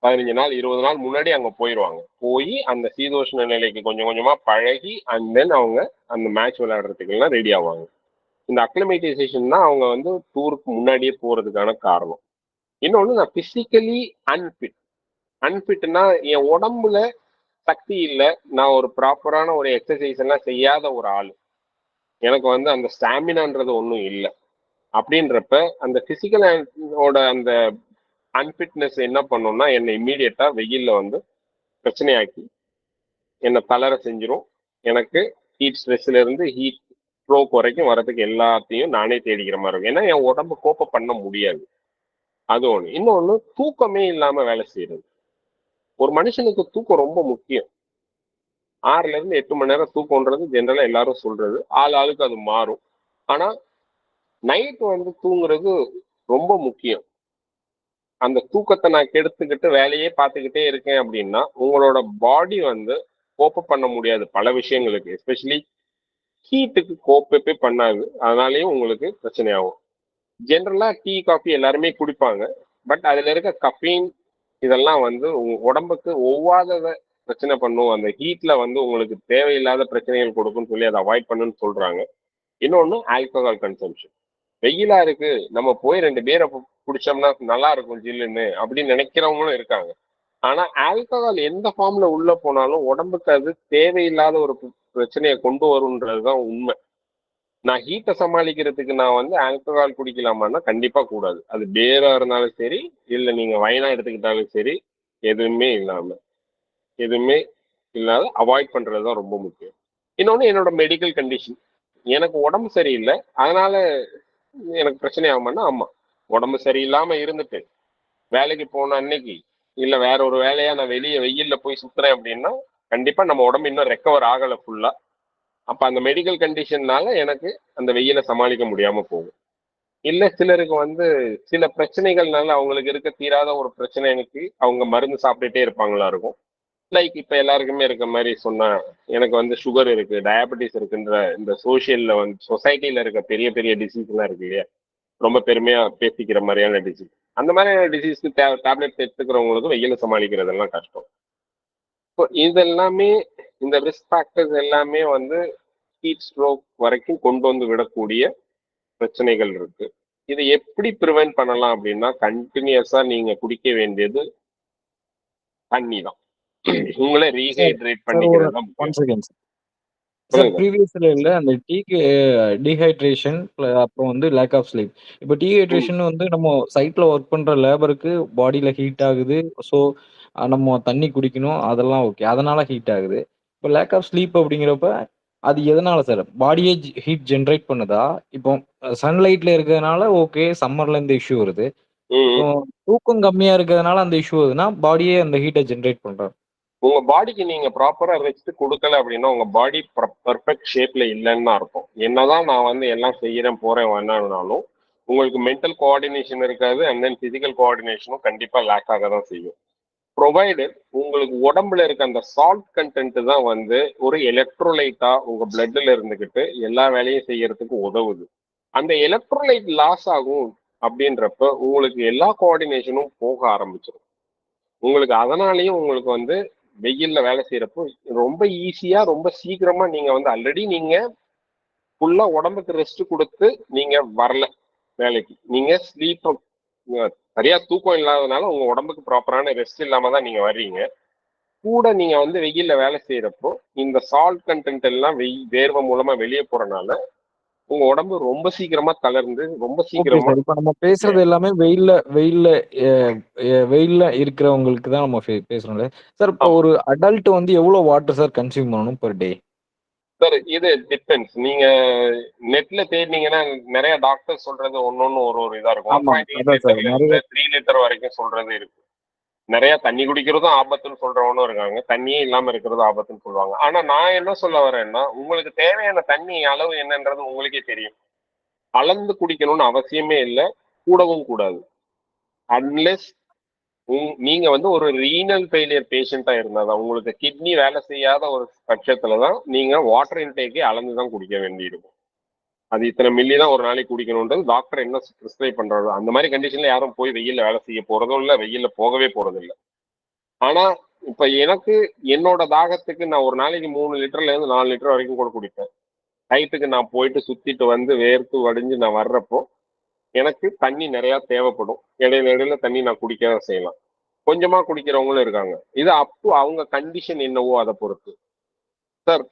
15 நாள் 20 நாள் முன்னாடி அங்க போயிடுவாங்க. போய் அந்த சீதோஷ்ண நிலைக்கு கொஞ்சம் கொஞ்சமா பழகி அண்ட் தென் அவங்க அந்த மேட்ச் விளையாடுறதுக்கு எல்லாம் ரெடி ஆவாங்க. இந்த அக்ளிமைடைசேஷன் தான் அவங்க வந்து டூருக்கு முன்னாடியே போறதுக்கான காரணம். இன்னொன்னு, நான் பிசிக்கலி அன்ஃபிட். அன்ஃபிட்னா என் உடம்புல சக்தி இல்லை, நான் ஒரு ப்ராப்பரான ஒரு எக்ஸசைஸ் எல்லாம் செய்யாத ஒரு ஆள், எனக்கு வந்து அந்த ஸ்டாமினான்றது ஒன்றும் இல்லை. அப்படின்றப்ப அந்த பிசிக்கலோட அந்த அன்ஃபிட்னஸ் என்ன பண்ணும்னா என்னை இம்மீடியட்டா வெயில்ல வந்து பிரச்சனையாக்கி என்னை தளர செஞ்சிரும். எனக்கு ஹீட் ஸ்ட்ரெஸ்ல இருந்து ஹீட் ஸ்ட்ரோக் வரைக்கும் வரதுக்கு எல்லாத்தையும் நானே தேடிக்கிற மாதிரி இருக்கும். ஏன்னா என் உடம்பு கோப்ப பண்ண முடியாது. அது ஒண்ணு. இன்னொன்னு, தூக்கமே இல்லாம வேலை செய்யறது. ஒரு மனுஷனுக்கு தூக்கம் ரொம்ப முக்கியம். 6ல இருந்து 8 மணி நேரம் தூக்கம்ன்றது ஜென்ரலா எல்லாரும் சொல்றது. ஆளுக்கு அது மாறும். ஆனா நைட் வந்து தூங்குறது ரொம்ப முக்கியம். அந்த தூக்கத்தை நான் கெடுத்துக்கிட்டு வேலையே பார்த்துக்கிட்டே இருக்கேன் அப்படின்னா உங்களோட பாடி வந்து கோப்ப பண்ண முடியாது பல விஷயங்களுக்கு. எஸ்பெஷலி ஹீட்டுக்கு கோப்பே பண்ணாது. அதனாலேயும் உங்களுக்கு பிரச்சனை ஆகும். ஜென்ரலா டீ காஃபி எல்லாருமே குடிப்பாங்க. பட் அதுல இருக்க கஃபீன் இதெல்லாம் வந்து உங்க உடம்புக்கு ஒவ்வாதத பிரச்சனை பண்ணும். அந்த ஹீட்ல வந்து உங்களுக்கு தேவையில்லாத பிரச்சனைகள் கொடுக்கும்னு சொல்லி அதை அவாய்ட் பண்ணுன்னு சொல்றாங்க. இன்னொன்னு, ஆல்கஹால் கன்சம்ஷன். வெயிலா இருக்கு, நம்ம போய் 2 பேரை குடிச்சோம்னா நல்லா இருக்கும் ஜில்லுன்னு அப்படின்னு நினைக்கிறவங்களும் இருக்காங்க. ஆனா ஆல்கஹால் எந்த ஃபார்ம்ல உள்ள போனாலும் உடம்புக்கு அது தேவையில்லாத ஒரு பிரச்சனையை கொண்டு வரும்ன்றதுதான் உண்மை. நான் ஹீட்டை சமாளிக்கிறதுக்கு நான் வந்து ஆல்கஹால் குடிக்கலாமான்னா கண்டிப்பா கூடாது. அது பேரா இருந்தாலும் சரி, இல்ல நீங்க வைனா எடுத்துக்கிட்டாலும் சரி, எதுவுமே இல்லாத அவாய்ட் பண்றதுதான் ரொம்ப முக்கியம். இன்னொன்னு, என்னோட மெடிக்கல் கண்டிஷன். எனக்கு உடம்பு சரியில்லை, அதனால எனக்கு பிரச்சனை ஆகுமான்னா ஆமா. உடம்பு சரியில்லாம இருந்துட்டு வேலைக்கு போன அன்னைக்கு இல்ல வேற ஒரு வேலையா நான் வெளியே வெயில்ல போய் சுத்துறேன் அப்படின்னா கண்டிப்பா நம்ம உடம்பு இன்னும் ரெக்கவர் ஆகல ஃபுல்லா. அப்ப அந்த மெடிக்கல் கண்டிஷன்னால எனக்கு அந்த வெயிலை சமாளிக்க முடியாம போகும். இல்ல சிலருக்கு வந்து சில பிரச்சனைகள்னால அவங்களுக்கு இருக்க தீராத ஒரு பிரச்சனைக்கு அவங்க மருந்து சாப்பிட்டுட்டே இருப்பாங்களா இருக்கும். லைக் இப்ப எல்லாருக்குமே இருக்க மாதிரி சொன்னா, எனக்கு வந்து சுகர் இருக்கு, டயபெட்டிஸ் இருக்குன்ற இந்த சோசியல்ல வந்து சொசைட்டில இருக்க பெரிய பெரிய டிசீஸ் எல்லாம் இருக்கு இல்லையா, ரொம்ப பெருமையா பேசிக்கிற மாதிரியான டிசீஸ். அந்த மாதிரியான டிசீஸ்க்கு டேப்லெட்ஸ் எடுத்துக்கிறவங்களுக்கு வெயில சமாளிக்கிறதெல்லாம் கஷ்டம். ஸோ இதெல்லாமே இந்த ரிஸ்க் ஃபேக்டர்ஸ் எல்லாமே வந்து ஹீட் ஸ்ட்ரோக் வரைக்கும் கொண்டு வந்து விடக்கூடிய பிரச்சனைகள் இருக்கு. இதை எப்படி ப்ரிவென்ட் பண்ணலாம் அப்படின்னா கண்டினியூஸா நீங்க குடிக்க வேண்டியது தண்ணி தான். உங்களை சார் ரீஹைட்ரேட் சார் ஒரு பண்ணிக்கிறது தான் 1 முக்கியம். Second sir. சார் சொல்லுங்க. ப்ரீவியஸ்ல இல்ல அந்த டீக்கு டீஹைட்ரேஷன் அப்புறம் வந்து லேக் ஆஃப் ஸ்லீப். இப்போ ம். டீஹைட்ரேஷன் வந்து நம்ம சைட்ல ஒர்க் பண்ற லேபருக்கு பாடியில ஹீட் ஆகுது. ஸோ நம்ம தண்ணி குடிக்கணும், அதெல்லாம் ஓகே. அதனால ஹீட் ஆகுது. இப்போ லேக் ஆஃப் ஸ்லீப் அப்படிங்கிறப்ப அது எதனால சார்? பாடியே ஹீட் ஜென்ரேட் பண்ணுதா? இப்போ சன்லைட்ல இருக்கிறதுனால ஓகே, சம்மர்ல இந்த இஷ்யூ வருது. இப்போ ம். தூக்கம் கம்மியா இருக்கிறதுனால அந்த இஷ்யூ வருதுன்னா பாடியே அந்த ஹீட்டை ஜென்ரேட் பண்றோம். உங்க பாடிக்கு நீங்க ப்ராப்பரா ரெஸ்ட் கொடுக்கல அப்படின்னா உங்க பாடி பர்ஃபெக்ட் ஷேப்ல இல்லைன்னு அர்த்தம். என்னதான் நான் வந்து எல்லாம் செய்யறேன் போறேன் வேணாலும் உங்களுக்கு மென்டல் கோஆர்டினேஷன் இருக்காது. அண்ட் தென் பிசிக்கல் கோஆர்டினேஷனும் கண்டிப்பா லேக் ஆக தான் செய்யும். ப்ரொவைடட் உங்களுக்கு உடம்புல இருக்க அந்த சால்ட் கண்டென்ட் தான் வந்து ஒரு எலக்ட்ரோலைட்டா உங்க பிளட்ல இருந்துகிட்டு எல்லா வேலையும் செய்யறதுக்கு உதவுது. அந்த எலக்ட்ரோலைட் லாஸ் ஆகும் அப்படின்றப்ப உங்களுக்கு எல்லா கோஆர்டினேஷனும் போக ஆரம்பிச்சிடும். உங்களுக்கு அதனாலயும் உங்களுக்கு வந்து வெயில்ல வேலை செய்யறப்போ ரொம்ப ஈஸியா ரொம்ப சீக்கிரமா நீங்க வந்து ஆல்ரெடி நீங்க ஃபுல்லா உடம்புக்கு ரெஸ்ட் கொடுத்து நீங்க வரல வேலைக்கு, நீங்க ஸ்லீப் சரியா தூக்கம் இல்லாதனால உங்க உடம்புக்கு ப்ராப்பரான ரெஸ்ட் இல்லாம தான் நீங்க வர்றீங்க. கூட நீங்க வந்து வெயில்ல வேலை செய்யறப்போ இந்த சால்ட் கண்டென்ட் எல்லாம் வேர்வை மூலமா வெளியே போறனால உங்க உடம்பு ரொம்ப சீக்கிரமா தளர்ந்து ரொம்ப ஓகே சீக்கிரமா சார். இப்ப நம்ம பேசுறது எல்லாமே வெயில்ல வெயில்ல அ வெயில்ல இருக்கிறவங்களுக்கு தான் நம்ம பேசுறோம்ல. சார் இப்போ ஆமா ஒரு அடல்ட் வந்து எவ்வளோ வாட்டர் சார் கன்சியூம் பண்ணணும் பெர் டே? சார். இது டிபெண்ட்ஸ். நீங்க நெட்ல தேடினீங்கன்னா நிறைய டாக்டர் சொல்றது ஒன்னொன்னு ஒரு ஒரு இதா இருக்கும். ஆமாங்க. 1.8 அதான் சார். லிட்டர்ல நெறைய இருந்து 3 லிட்டர் வரைக்கும் சொல்றது இருக்கு. நிறைய தண்ணி குடிக்கிறதும் ஆபத்துன்னு சொல்றவனும் இருக்காங்க, தண்ணியே இல்லாம இருக்கிறது ஆபத்துன்னு சொல்லுவாங்க. ஆனா நான் என்ன சொல்ல வரேன்னா, உங்களுக்கு தேவையான தண்ணி அளவு என்னன்றது உங்களுக்கே தெரியும். அளந்து குடிக்கணும்னு அவசியமே இல்லை, கூடவும் கூடாது. அன்லெஸ் நீங்க வந்து ஒரு ரீனல் ஃபெயிலியர் பேஷண்டா இருந்தாதான், உங்களுக்கு கிட்னி வேலை செய்யாத ஒரு பட்சத்துலதான் நீங்க வாட்டர் இன்டேக்கே அளந்து தான் குடிக்க வேண்டியிருக்கும். அது இத்தனை மில்லி தான் ஒரு நாளைக்கு குடிக்கணும்ன்றது டாக்டர் என்ன ப்ரிஸ்கிரைப் பண்றாரோ அந்த மாதிரி கண்டிஷன்ல யாரும் போய் வெயில்ல வேலை செய்ய போறதும் இல்லை, வெயில்ல போகவே போறதும் இல்லை. ஆனா இப்ப எனக்கு என்னோட தாகத்துக்கு நான் ஒரு நாளைக்கு 3 லிட்டர்ல இருந்து 4 லிட்டர் வரைக்கும் கூட குடிப்பேன். நைட்டுக்கு நான் போயிட்டு சுத்திட்டு வந்து வேர்த்து வடிஞ்சு நான் வர்றப்போ எனக்கு தண்ணி நிறைய தேவைப்படும். இடையில இடையில தண்ணி நான் குடிக்க செய்யலாம். கொஞ்சமா குடிக்கிறவங்களும் இருக்காங்க. இது அப் டு அவங்க கண்டிஷன் என்னவோ அதை பொறுத்து. சார்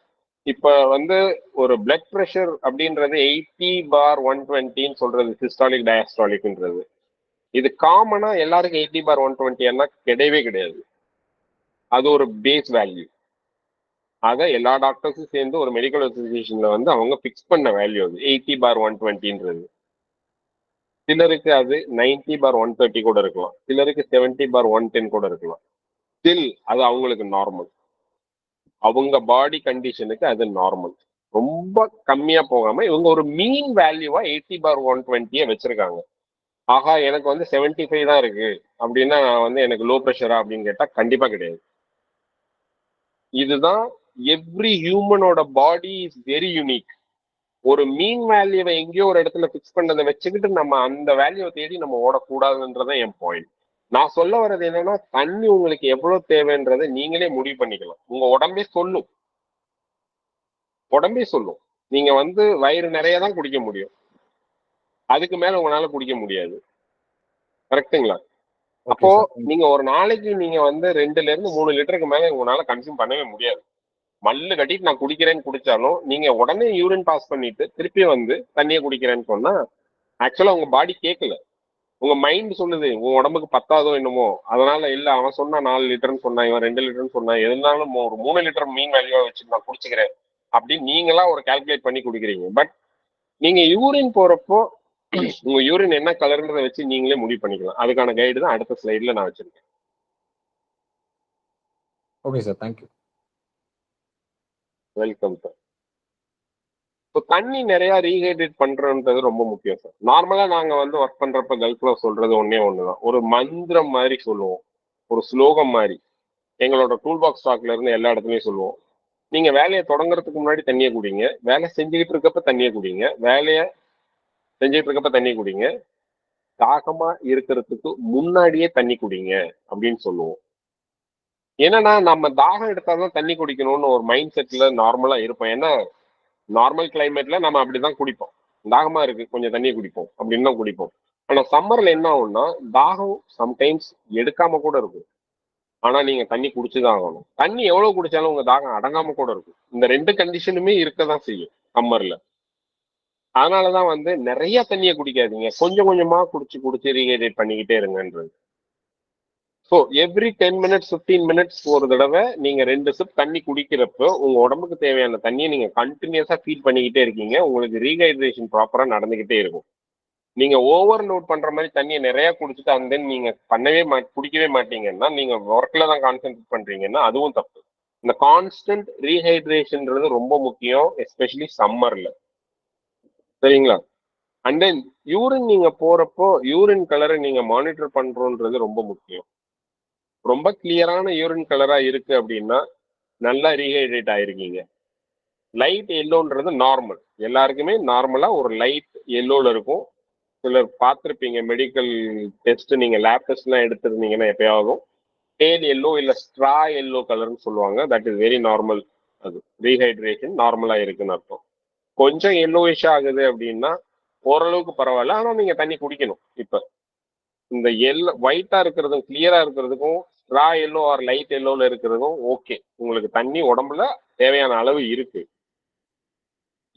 இப்ப வந்து ஒரு பிளட் பிரஷர் அப்படின்றது 80/120 சொல்றது சிஸ்டாலிக் டயஸ்டாலிக்ன்றது. இது காமனா எல்லாருக்கும் 80/120 கிடையவே கிடையாது. அது ஒரு பேஸ் வேல்யூ. அதை எல்லா டாக்டர்ஸும் சேர்ந்து ஒரு மெடிக்கல் அசோசியேஷன்ல வந்து அவங்க பிக்ஸ் பண்ண வேல்யூ அது 80/120ன்றது. சிலருக்கு அது 90/130 கூட இருக்கலாம், சிலருக்கு 70/110 கூட இருக்கலாம். ஸ்டில் அது அவங்களுக்கு நார்மல். அவங்க பாடி கண்டிஷனுக்கு அது நார்மல். ரொம்ப கம்மியா போகாம இவங்க ஒரு மீன் வேல்யூவா 80/120 வச்சிருக்காங்க. ஆகா எனக்கு வந்து 75 தான் இருக்கு அப்படின்னா நான் வந்து எனக்கு லோ ப்ரெஷரா அப்படின்னு கேட்டா கண்டிப்பா கிடையாது. இதுதான் எவ்ரி ஹியூமனோட பாடி இஸ் வெரி யூனிக். ஒரு மீன் வேல்யூவை எங்கேயோ ஒரு இடத்துல பிக்ஸ் பண்ணதை வச்சுக்கிட்டு நம்ம அந்த வேல்யூவை தேடி நம்ம ஓடக்கூடாதுன்றதான் என் பாயிண்ட். நான் சொல்ல வர்றது என்னன்னா, தண்ணி உங்களுக்கு எவ்வளவு தேவைன்றதை நீங்களே முடிவு பண்ணிக்கலாம். உங்க உடம்பே சொல்லும். உடம்பே சொல்லும். நீங்க வந்து வயிறு நிறைய தான் குடிக்க முடியும், அதுக்கு மேல உங்களால குடிக்க முடியாது. கரெக்டுங்களா? ஓகே அப்போ சார். நீங்க ஒரு நாளைக்கு நீங்க வந்து 2ல இருந்து 3 லிட்டருக்கு மேல உங்களால கன்சியூம் பண்ணவே முடியாது. மல்லு கட்டிட்டு நான் குடிக்கிறேன்னு குடிச்சாலும் நீங்க உடனே யூரின் பாஸ் பண்ணிட்டு திருப்பி வந்து தண்ணியை குடிக்கிறேன்னு சொன்னா ஆக்சுவலா உங்க பாடி கேட்கல. உங்க மைண்ட் சொல்லுது உங்க உடம்புக்கு பத்தாதோ என்னமோ, அதனால இல்ல அவன் சொன்னா 4 லிட்டர்னு சொன்னா, இவன் 2 லிட்டர்னு சொன்னா, எதுனாலும் ஒரு 3 லிட்டர் மீன் வேல்யூவா வச்சு நான் குடிச்சுக்கிறேன் அப்படின்னு நீங்களா ஒரு கால்குலேட் பண்ணி குடிக்கிறீங்க. பட் நீங்க யூரின் போறப்போ உங்க யூரின் என்ன கலர்ன்றதை வச்சு நீங்களே முடிவு பண்ணிக்கலாம். அதுக்கான கைடு தான் அடுத்த ஸ்லைட்ல நான் வச்சிருக்கேன். Okay sir. Thank you. Welcome sir. இப்போ தண்ணி நிறைய ரீஹைட்ரேட் பண்றோன்றது ரொம்ப முக்கியம் சார். நார்மலா நாங்க வந்து ஒர்க் பண்றப்ப கல்ஃப்ல சொல்றது ஒன்னே ஒண்ணுதான், ஒரு மந்திரம் மாதிரி சொல்லுவோம், ஒரு ஸ்லோகம் மாதிரி. எங்களோட டூல் பாக்ஸ் ஸ்டாக்ல இருந்து எல்லா இடத்துலயும் சொல்லுவோம். நீங்க வேலையை தொடங்குறதுக்கு முன்னாடி தண்ணியை குடிங்க, வேலை செஞ்சுக்கிட்டு இருக்கப்ப தண்ணியை குடிங்க, வேலையை செஞ்சுட்டு இருக்கப்ப தண்ணி குடிங்க, தாகமா இருக்கிறதுக்கு முன்னாடியே தண்ணி குடிங்க அப்படின்னு சொல்லுவோம். ஏன்னா நம்ம தாகம் எடுத்தாதான் தண்ணி குடிக்கணும்னு ஒரு மைண்ட் செட்ல நார்மலா இருப்போம். ஏன்னா நார்மல் கிளைமேட்ல நம்ம அப்படிதான் குடிப்போம். தாகமா இருக்கு கொஞ்சம் தண்ணி குடிப்போம் அப்படின்னு தான் குடிப்போம். ஆனா சம்மர்ல என்ன ஆகும்னா தாகம் சம்டைம்ஸ் எடுக்காம கூட இருக்கும். ஆனா நீங்க தண்ணி குடிச்சுதான் ஆகணும். தண்ணி எவ்வளவு குடிச்சாலும் உங்க தாகம் அடங்காம கூட இருக்கும். இந்த 2 கண்டிஷனுமே இருக்கதான் செய்யும் சம்மர்ல. அதனாலதான் வந்து நிறைய தண்ணியை குடிக்காதீங்க, கொஞ்சம் கொஞ்சமா குடிச்சு குடிச்சு ரீஹைட்ரேட் பண்ணிக்கிட்டே இருங்கன்றது. ஸோ எவ்ரி 10 மினிட்ஸ் 15 மினிட்ஸ் ஒரு தடவை நீங்க 2 சிப் தண்ணி குடிக்கிறப்போ உங்க உடம்புக்கு தேவையான தண்ணியை நீங்க கண்டினியூஸா ஃபீட் பண்ணிக்கிட்டே இருக்கீங்க. உங்களுக்கு ரீஹைட்ரேஷன் ப்ராப்பரா நடந்துகிட்டே இருக்கும். நீங்க ஓவர்லோட் பண்ற மாதிரி தண்ணியை நிறைய குடிச்சிட்டு அண்ட் தென் நீங்க குடிக்கவே மாட்டீங்கன்னா, நீங்க ஒர்க்ல தான் கான்சென்ட்ரேட் பண்றீங்கன்னா அதுவும் தப்பு. இந்த கான்ஸ்டன்ட் ரீஹைட்ரேஷன்ன்றது ரொம்ப முக்கியம், எஸ்பெஷலி சம்மர்ல. சரிங்களா? அண்ட் தென் யூரின் நீங்க போறப்போ யூரின் கலரை நீங்க மானிட்டர் பண்றோன்றது ரொம்ப முக்கியம். ரொம்ப கிளியரான யூரின் கலரா இருக்கு அப்படின்னா நல்லா ரீஹைட்ரேட் ஆயிருக்கீங்க. லைட் எல்லோன்றது நார்மல், எல்லாருக்குமே நார்மலா ஒரு லைட் எல்லோல இருக்கும். சிலர் பார்த்துருப்பீங்க மெடிக்கல் டெஸ்ட், நீங்க லேப் டெஸ்ட் எல்லாம் எடுத்திருந்தீங்கன்னா எப்பயாவதும் டேல் எல்லோ இல்ல ஸ்ட்ரா எல்லோ கலர்னு சொல்லுவாங்க. That is very normal. அது ரீஹைட்ரேஷன் நார்மலா இருக்குன்னு அர்த்தம். கொஞ்சம் எல்லோயிஷ் ஆகுது அப்படின்னா ஓரளவுக்கு பரவாயில்ல, ஆனா நீங்க தண்ணி குடிக்கணும். இப்ப இந்த எல்லோ ஒயிட்டா இருக்கிறதும் கிளியரா இருக்கிறதுக்கும் ஸ்ட்ரா எல்லோ ஆர் லைட் எல்லோல இருக்கிறதுக்கும் ஓகே, உங்களுக்கு தண்ணி உடம்புல தேவையான அளவு இருக்கு.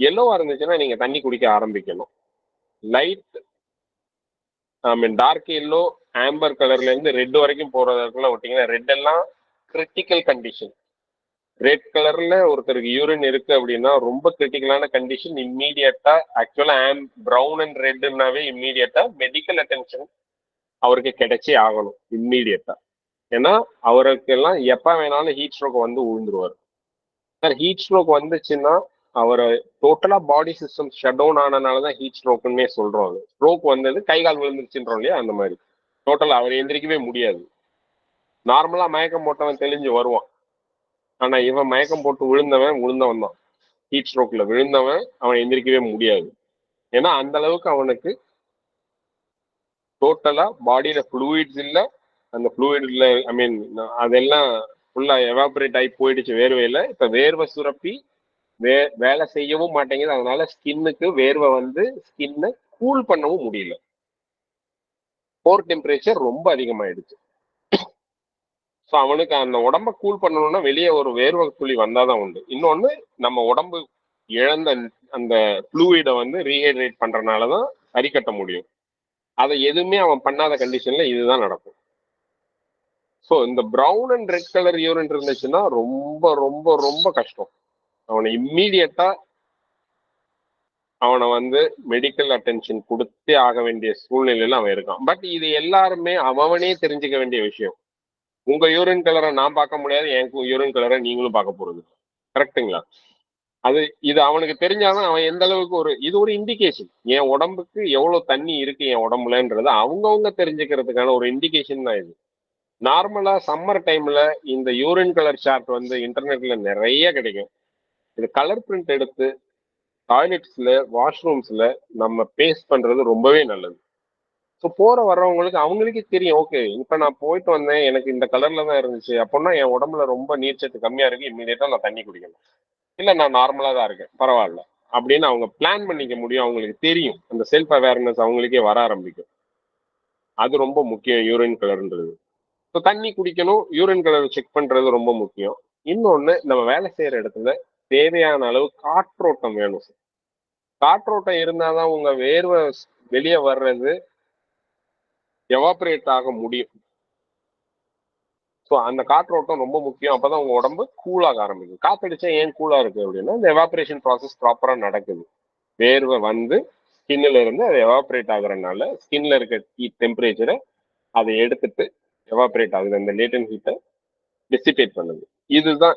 எல்லோவா இருந்துச்சுன்னா நீங்க தண்ணி குடிக்க ஆரம்பிக்கணும். லைட் ஐ மீன் டார்க் எல்லோ ஆம்பர் கலர்ல இருந்து ரெட் வரைக்கும் போறதுக்குள்ள விட்டீங்கன்னா, ரெட் எல்லாம் கிரிட்டிக்கல் கண்டிஷன். ரெட் கலர்ல ஒருத்தருக்கு யூரின் இருக்கு அப்படின்னா ரொம்ப கிரிட்டிக்கலான கண்டிஷன். இம்மீடியட்டா ஆக்சுவலா ப்ரௌன் அண்ட் ரெட்னாவே இம்மீடியட்டா மெடிக்கல் அட்டென்ஷன் அவருக்கு கிடைச்சே ஆகணும் இம்மீடியட்டா. ஏன்னா அவருக்கு எல்லாம் எப்ப வேணாலும் ஹீட் ஸ்ட்ரோக் வந்து விழுந்துருவார். சார் ஹீட் ஸ்ட்ரோக் வந்துச்சுன்னா அவரை டோட்டலா பாடி சிஸ்டம் ஷட் டவுன் ஆனனாலதான் ஹீட் ஸ்ட்ரோக்குன்னே சொல்றோம். அது ஸ்ட்ரோக் வந்தது கை கால் விழுந்துருச்சுன்றோம் இல்லையா, அந்த மாதிரி டோட்டலா அவர் எந்திரிக்கவே முடியாது. நார்மலா மயக்கம் போட்டவன் தெளிஞ்சு வருவான். ஆனா இவன் மயக்கம் போட்டு விழுந்தவன் தான். ஹீட் ஸ்ட்ரோக்ல விழுந்தவன் அவன் எந்திரிக்கவே முடியாது. ஏன்னா அந்த அளவுக்கு அவனுக்கு டோட்டலா பாடியில ஃப்ளூயிட்ஸ் இல்ல. அந்த ஃப்ளூயிட்ல ஐ மீன் அதெல்லாம் ஃபுல்லா எவாபரேட் ஆகி போயிடுச்சு வேர்வையில. இப்ப வேர்வை சுரப்பி வேலை செய்யவும் மாட்டேங்குது. அதனால ஸ்கின்னுக்கு வேர்வை வந்து ஸ்கின்னை கூல் பண்ணவும் முடியல. கோர் டெம்பரேச்சர் ரொம்ப அதிகமாயிடுச்சு. ஸோ அவனுக்கு அந்த உடம்ப கூல் பண்ணணும்னா வெளியே ஒரு வேர்வை துளி வந்தாதான் உண்டு. இன்னொன்னு, நம்ம உடம்பு இழந்த அந்த ஃப்ளூயிடை வந்து ரீஹைட்ரேட் பண்றதுனாலதான் சரி கட்ட முடியும். அதை எதுவுமே அவன் பண்ணாத கண்டிஷன்ல இதுதான் நடக்கும். ஸோ இந்த brown and red colour urine இருந்துச்சுன்னா ரொம்ப ரொம்ப ரொம்ப கஷ்டம். அவனை இம்மீடியட்டா அவனை வந்து மெடிக்கல் அட்டென்ஷன் கொடுத்தே ஆக வேண்டிய சூழ்நிலையில அவன் இருக்கான். பட் இது எல்லாருமே அவனே தெரிஞ்சுக்க வேண்டிய விஷயம். உங்க யூரின் கலரை நான் பார்க்க முடியாது, என் யூரின் கலரை நீங்களும் பார்க்க போறது, கரெக்டுங்களா? இது அவனுக்கு தெரிஞ்சாதான் அவன் எந்த அளவுக்கு இது ஒரு இண்டிகேஷன். என் உடம்புக்கு எவ்வளவு தண்ணி இருக்கு என் உடம்புலன்றது அவங்கவுங்க தெரிஞ்சுக்கிறதுக்கான ஒரு இண்டிகேஷன் தான் இது. நார்மலா சம்மர் டைம்ல இந்த யூரின் கலர் சார்ட் வந்து இன்டர்நெட்ல நிறைய கிடைக்கும். இது கலர் பிரிண்ட் எடுத்து டாய்லெட்ஸ்ல வாஷ்ரூம்ஸ்ல நம்ம பேஸ்ட் பண்றது ரொம்பவே நல்லது. ஸோ போற வர்றவங்களுக்கு அவங்களுக்கே தெரியும், ஓகே இப்ப நான் போயிட்டு வந்தேன் எனக்கு இந்த கலர்ல தான் இருந்துச்சு அப்படின்னா என் உடம்புல ரொம்ப நீர்ச்சத்து கம்மியா இருக்கு, இம்மீடியட்டா நான் தண்ணி குடிக்கணும். இல்ல நான் நார்மலா தான் இருக்கேன் பரவாயில்ல அப்படின்னு அவங்க பிளான் பண்ணிக்க முடியும். அவங்களுக்கு தெரியும், அந்த செல்ஃப் அவேர்னஸ் அவங்களுக்கே வர ஆரம்பிக்கும். அது ரொம்ப முக்கியம் யூரின் கலர்ன்றது. ஸோ தண்ணி குடிக்கணும், யூரின் கலர் செக் பண்றது ரொம்ப முக்கியம். இன்னொன்னு, நம்ம வேலை செய்யற இடத்துல தேவையான அளவு காற்றோட்டம் வேணும். காற்றோட்டம் இருந்தாதான் உங்க வேர்வை வெளியே வர்றது எவாபரேட் ஆக முடியும். ஸோ அந்த காற்றோட்டம் ரொம்ப முக்கியம். அப்பதான் உங்க உடம்பு கூலாக ஆரம்பிக்கும். காத்தடிச்சா ஏன் கூலா இருக்கு அப்படின்னா இந்த எவாபரேஷன் ப்ராசஸ் ப்ராப்பரா நடக்குது. வேர்வை வந்து ஸ்கின்ல இருந்து அது எவாபரேட் ஆகுறதுனால ஸ்கின்ல இருக்க டெம்பரேச்சரை அதை எடுத்துட்டு எவாபரேட் ஆகுது, அந்த லேட்டன் ஹீட்டை டிசிபேட் பண்ணுது.